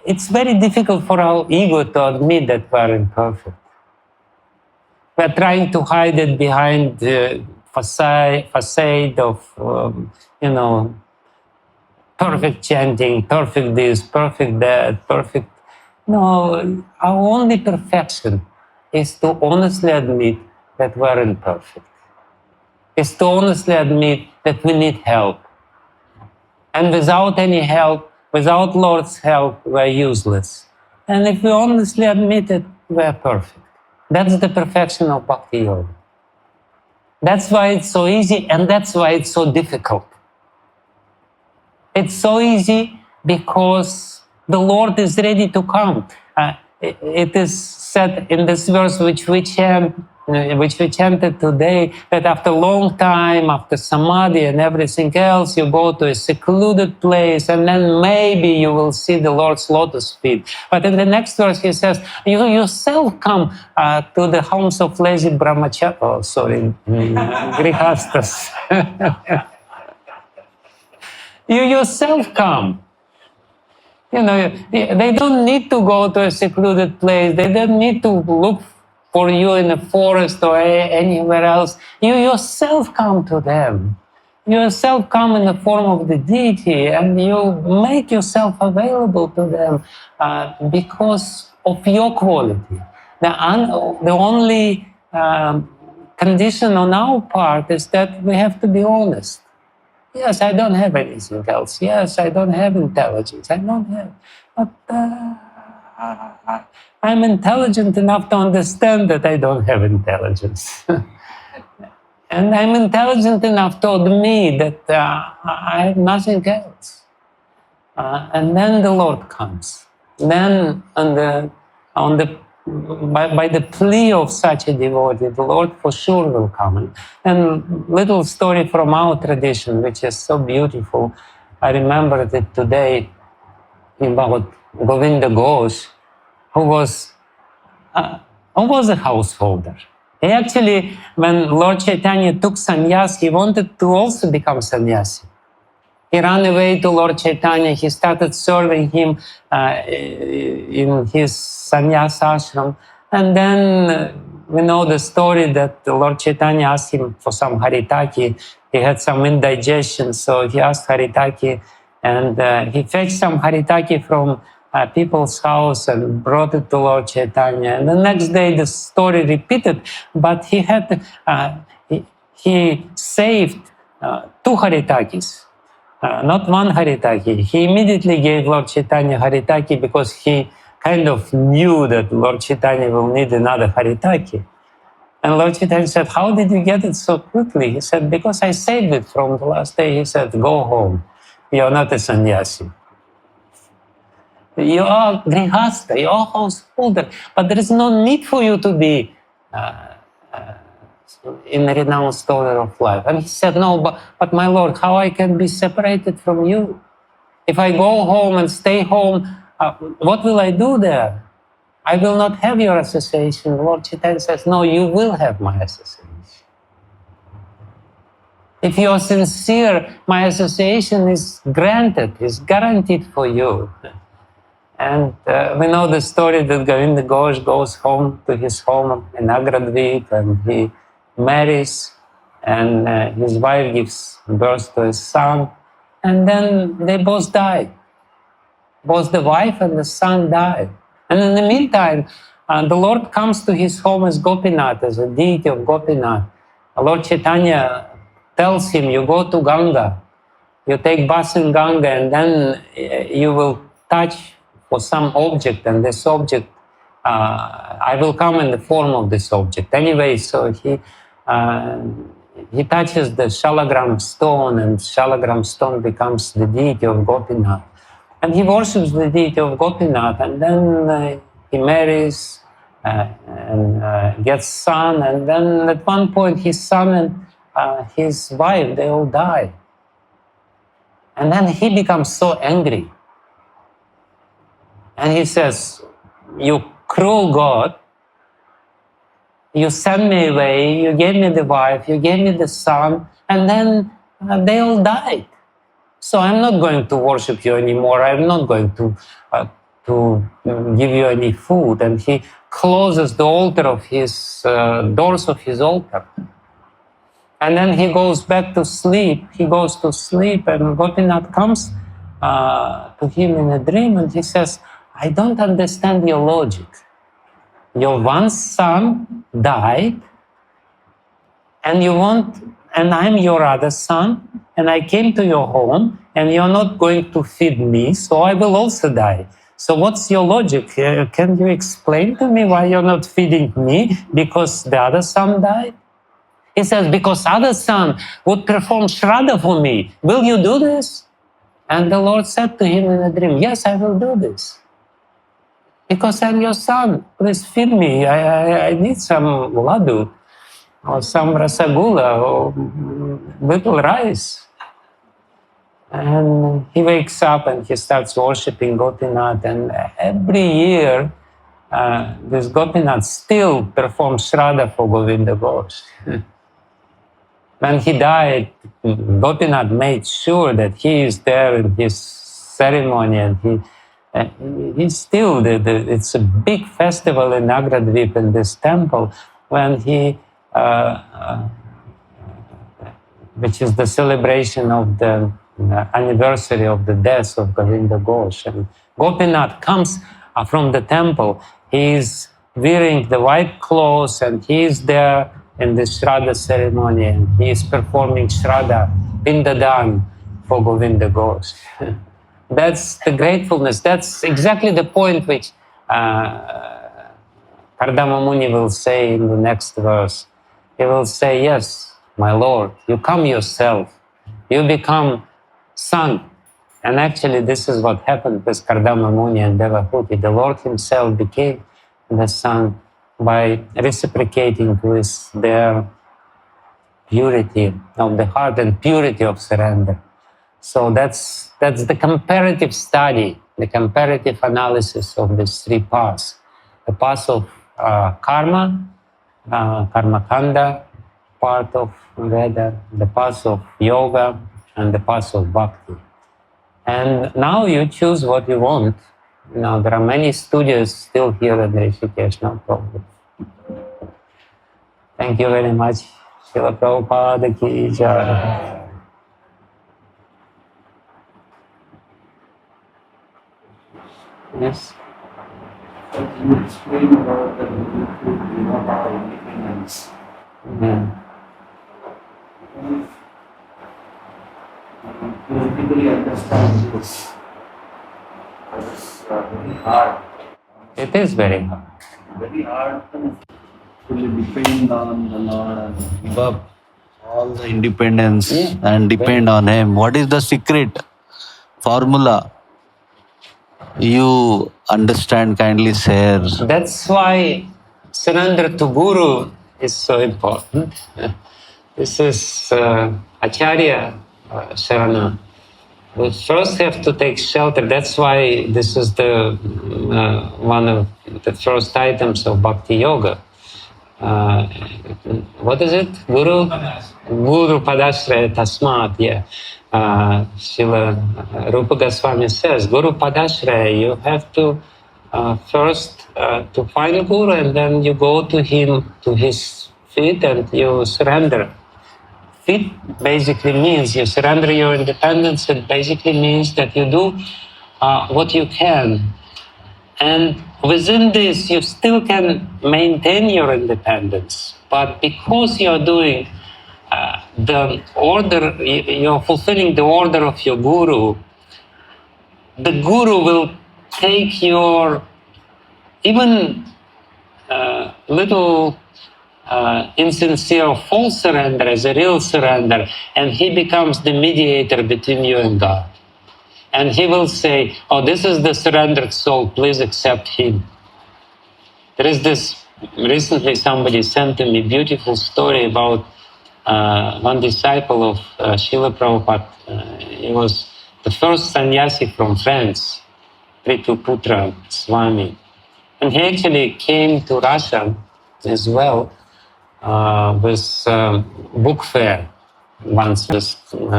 It's very difficult for our ego to admit that we're imperfect. We're trying to hide it behind the facade of, perfect chanting, perfect this, perfect that, perfect. No, our only perfection is to honestly admit that we're imperfect. Is to honestly admit that we need help. And without any help, without Lord's help, we're useless. And if we honestly admit it, we're perfect. That's the perfection of bhakti-yoga. That's why it's so easy, and that's why it's so difficult. It's so easy because the Lord is ready to come. It is said in this verse which we chanted today, that after a long time, after samadhi and everything else, you go to a secluded place and then maybe you will see the Lord's lotus feet. But in the next verse he says, you yourself come to the homes of lazy grihastas. You yourself come. You know, they don't need to go to a secluded place. They don't need to look for you in a forest or anywhere else. You yourself come to them. You yourself come in the form of the deity and you make yourself available to them because of your quality. The only condition on our part is that we have to be honest. Yes, I don't have anything else. Yes, I don't have intelligence. I don't have. But I'm intelligent enough to understand that I don't have intelligence. And I'm intelligent enough to admit that I have nothing else. And then the Lord comes. Then by the plea of such a devotee, the Lord for sure will come. And little story from our tradition, which is so beautiful. I remembered it today about Govinda Ghosh, who was a householder. He actually, when Lord Chaitanya took sannyas, he wanted to also become sannyasi. He ran away to Lord Chaitanya. He started serving him in his sannyas ashram. And then we know the story that the Lord Chaitanya asked him for some haritaki. He had some indigestion, so he asked haritaki. And he fetched some haritaki from people's house and brought it to Lord Chaitanya. And the next day the story repeated, but he saved 2 haritakis. Not one haritaki. He immediately gave Lord Chaitanya haritaki because he kind of knew that Lord Chaitanya will need another haritaki. And Lord Chaitanya said, how did you get it so quickly? He said, because I saved it from the last day. He said, go home. You're not a sannyasi. You are grihasta, you are householder, but there is no need for you to be in a renounced order of life. And he said, no, but my Lord, how I can be separated from you? If I go home and stay home, what will I do there? I will not have your association. Lord Chaitanya says, no, you will have my association. If you are sincere, my association is granted, is guaranteed for you. And we know the story that Govinda Ghosh goes home to his home in Agradvip and he marries and his wife gives birth to a son and then they both die. Both the wife and the son die. And in the meantime, the Lord comes to his home as Gopinath, as a deity of Gopinath. Lord Chaitanya tells him, you go to Ganga, you take bath in Ganga and then you will touch for some object, and this object, I will come in the form of this object. Anyway, so he touches the shalagram stone, and shalagram stone becomes the deity of Gopinath. And he worships the deity of Gopinath, and then he marries and gets son, and then at one point his son and his wife, they all die. And then he becomes so angry. And he says, you cruel God, you sent me away, you gave me the wife, you gave me the son, and then they all died. So I'm not going to worship you anymore. I'm not going to give you any food. And he closes the altar of his, doors of his altar. And then he goes back to sleep. He goes to sleep and Gopinath comes to him in a dream and he says, I don't understand your logic. Your one son died and I'm your other son and I came to your home and you're not going to feed me, so I will also die. So what's your logic? Can you explain to me why you're not feeding me? Because the other son died? He says, because other son would perform Shraddha for me. Will you do this? And the Lord said to him in a dream, yes, I will do this. Because I'm your son, please feed me. I need some laddu or some rasagula or little rice. And he wakes up and he starts worshipping Gopinath, and every year this Gopinath still performs Shraddha for Govinda Ghosh. When he died, Gopinath made sure that he is there in his ceremony, and he's still, it's a big festival in Agradvip in this temple, when he, which is the celebration of the anniversary of the death of Govinda Ghosh. And Gopinath comes from the temple. He is wearing the white clothes, and he is there in the Shraddha ceremony, and he is performing Shraddha, Pindadan for Govinda Ghosh. That's the gratefulness. That's exactly the point which Kardama Muni will say in the next verse. He will say, yes, my Lord, you come yourself. You become son. And actually, this is what happened with Kardama Muni and Devahuti. The Lord himself became the son by reciprocating with their purity of the heart and purity of surrender. So that's the comparative study, the comparative analysis of these three paths. The path of karma, karma kanda, part of Veda, the path of yoga, and the path of bhakti. And now you choose what you want. Now there are many studios still here in Rishikesh, no problem. Thank you very much. Srila Prabhupada ki jai. Yes. But you explain about the independence. Theoretically understand this. It's very hard. It is very hard. Very hard to fully depend on the Lord and give up all the independence and depend on Him. What is the secret formula? You understand, kindly share. That's why surrender to Guru is so important. This is Acharya Sharana. We first have to take shelter. That's why this is the one of the first items of Bhakti Yoga. What is it? Guru Padashraya Tasmat. Yeah. Srila Rupa Goswami says, Guru Padashraya, you have to first to find Guru, and then you go to him, to his feet, and you surrender. Feet basically means you surrender your independence. It basically means that you do what you can. And within this, you still can maintain your independence. But because you're doing the order, you're fulfilling the order of your Guru, the Guru will take your even little insincere false surrender as a real surrender, and he becomes the mediator between you and God. And he will say, oh, this is the surrendered soul, please accept him. There is this, recently somebody sent to me a beautiful story about one disciple of Srila Prabhupada. He was the first sannyasi from France, Prithuputra Swami. And he actually came to Russia as well with book fair once with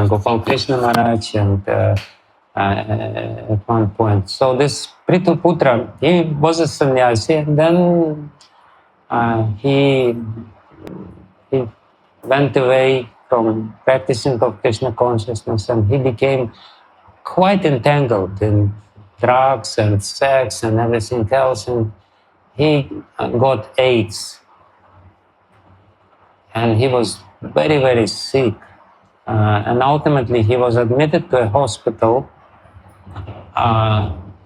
Gopal Krishna Maharaj and at one point. So this Prithuputra, he was a sannyasi, and then he went away from practicing of Krishna consciousness, and he became quite entangled in drugs and sex and everything else, and he got AIDS. And he was very, very sick. And ultimately he was admitted to a hospital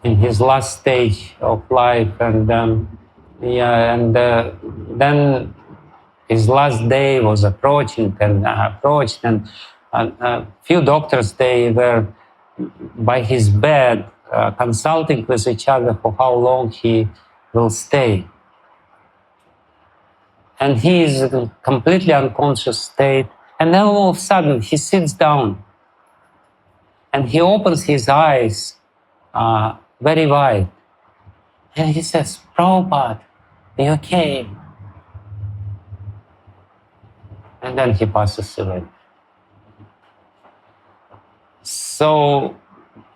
in his last stage of life. And then his last day was approaching and approached. And a few doctors, they were by his bed consulting with each other for how long he will stay. And he is in a completely unconscious state. And then all of a sudden he sits down and he opens his eyes very wide. And he says, Prabhupada, are you okay? And then he passes away. So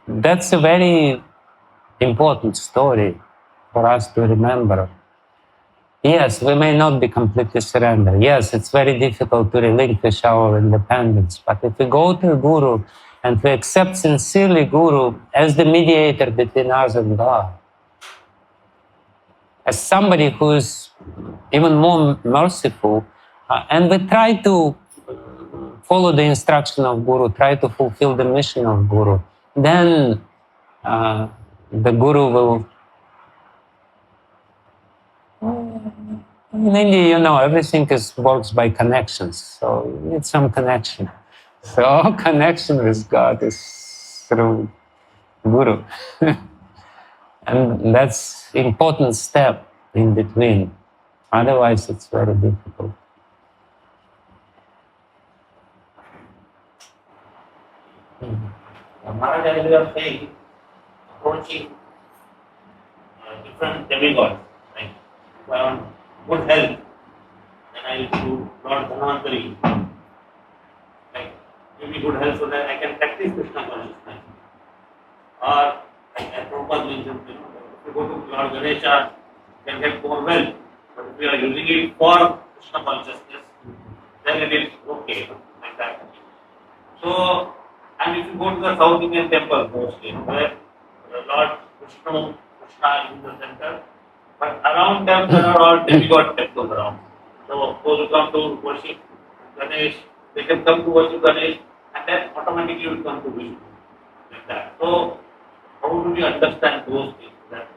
that's a very important story for us to remember. Yes, we may not be completely surrendered. Yes, it's very difficult to relinquish our independence. But if we go to Guru and we accept sincerely Guru as the mediator between us and God, as somebody who is even more merciful, and we try to follow the instruction of Guru, try to fulfill the mission of Guru, then the Guru will... In India, everything works by connections, so you need some connection. So our connection with God is through Guru. And that's an important step in between. Otherwise, it's very difficult. Maharaj, as you are saying, approaching different demigods, like if I want good health, then I will do Lord Dhanvantari. Like, give me good health so that I can practice Krishna consciousness. Or, like as Prabhupada mentioned, if you go to Lord Ganesha, you can get more wealth. But if you are using it for Krishna consciousness, then it is okay, like that. So, and if you go to the South Indian temple mostly, where Lord Krishna is in the center, but around them there are all demigod temples around. So those who come to worship Ganesh, they can come to worship Ganesh and then automatically will come to Vishnu, like that. So how do we understand those things, that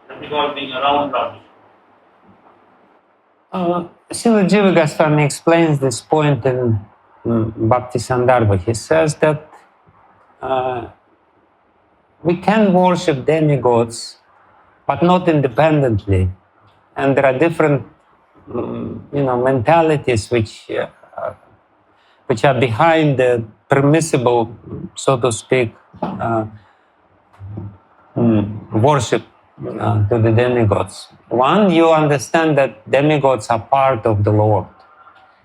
demigod being around Lord Vishnu? Śrīmad Jiva Goswami explains this point in Bhakti Sandarbha. He says that we can worship demigods, but not independently. And there are different, mentalities which are behind the permissible, so to speak, worship to the demigods. One, you understand that demigods are part of the Lord,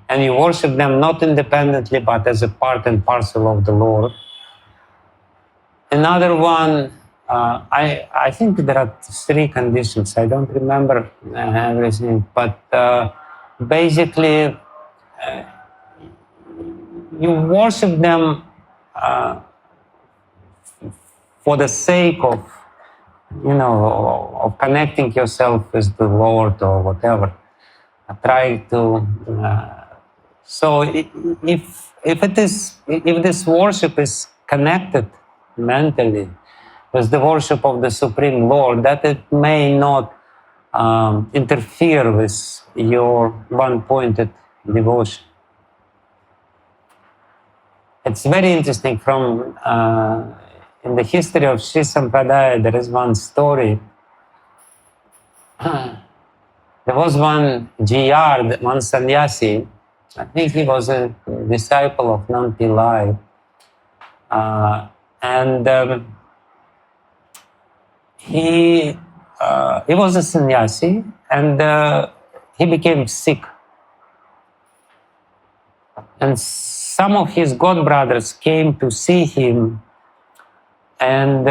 and you worship them not independently, but as a part and parcel of the Lord. Another one, I think there are 3 conditions. I don't remember everything, but basically, you worship them for the sake of, of connecting yourself with the Lord or whatever. Try to. So if this worship is connected mentally with the worship of the Supreme Lord, that it may not interfere with your one-pointed devotion. It's very interesting. From in the history of Sri Sampradaya, there is one story. There was one GR, one sannyasi. I think he was a disciple of Nand Pillai. He was a sannyasi, and he became sick. And some of his godbrothers came to see him, and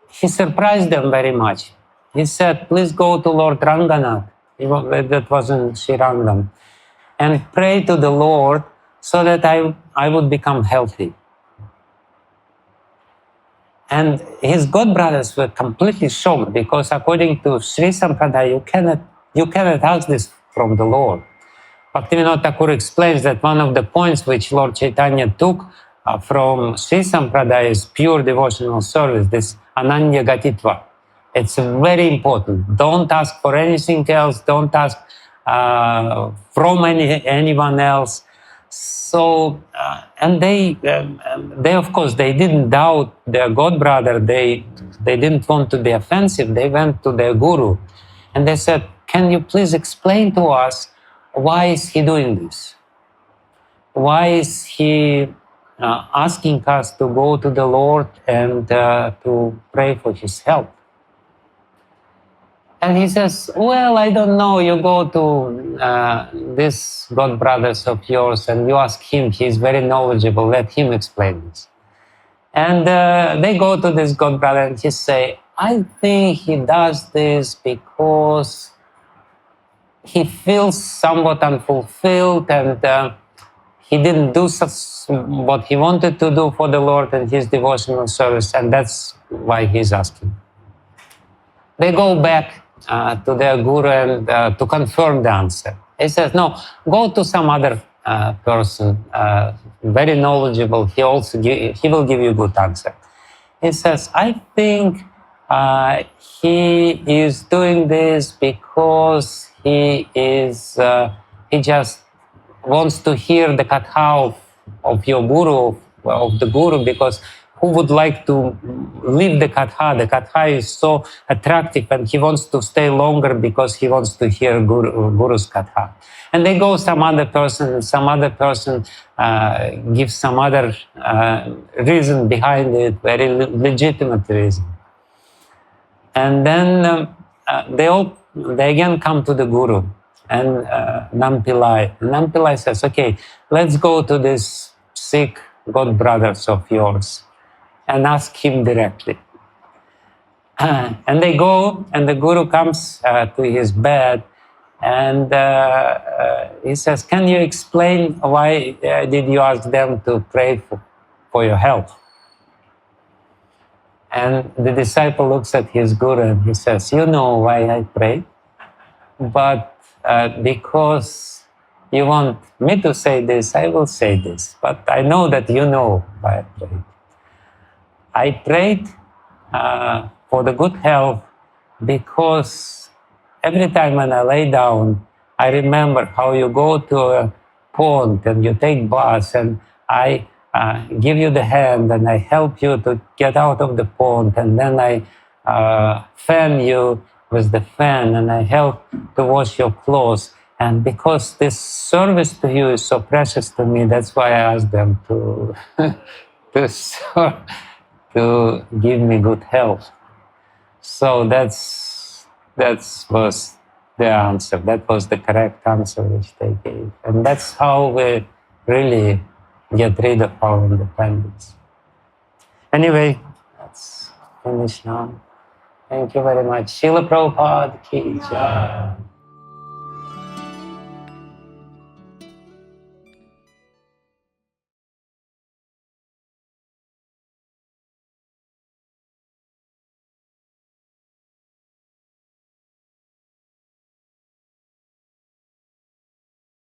he surprised them very much. He said, "Please go to Lord Ranganath," that was in Srirangam, "and pray to the Lord so that I would become healthy." And his godbrothers were completely shocked, because according to Sri Sampradaya, you cannot ask this from the Lord. Bhaktivinoda Thakur explains that one of the points which Lord Chaitanya took from Sri Sampradaya is pure devotional service, this ananya gatitva. It's very important. Don't ask for anything else. Don't ask from anyone else. So, and they of course, they didn't doubt their god brother. They didn't want to be offensive. They went to their guru, and they said, "Can you please explain to us why is he doing this? Why is he asking us to go to the Lord and to pray for his help?" And he says, "Well, I don't know. You go to this god brothers of yours and you ask him. He's very knowledgeable. Let him explain this." And they go to this god brother and he say, "I think he does this because he feels somewhat unfulfilled and he didn't do what he wanted to do for the Lord in his devotional service, and that's why he's asking." They go back to their guru and to confirm the answer. He says, "No, go to some other person, very knowledgeable. He will give you a good answer." He says, "I think he is doing this because he just wants to hear the katha of your guru, of the guru, because who would like to live the katha? The katha is so attractive and he wants to stay longer because he wants to hear guru's katha." And they go some other person, and some other person gives some other reason behind it, very legitimate reason. And then they again come to the guru and Nampillai says, "Okay, let's go to this sick god brothers of yours and ask him directly." And they go, and the guru comes to his bed, and he says, "Can you explain why did you ask them to pray for your health?" And the disciple looks at his guru and he says, "You know why I prayed, but because you want me to say this, I will say this. But I know that you know why I prayed. I prayed for the good health because every time when I lay down, I remember how you go to a pond and you take baths, and I give you the hand and I help you to get out of the pond, and then I fan you with the fan and I help to wash your clothes. And because this service to you is so precious to me, that's why I asked them to to give me good health." So that was the answer. That was the correct answer which they gave. And that's how we really get rid of our independence. Anyway, let's finish now. Thank you very much. Srila Prabhupada ki jai.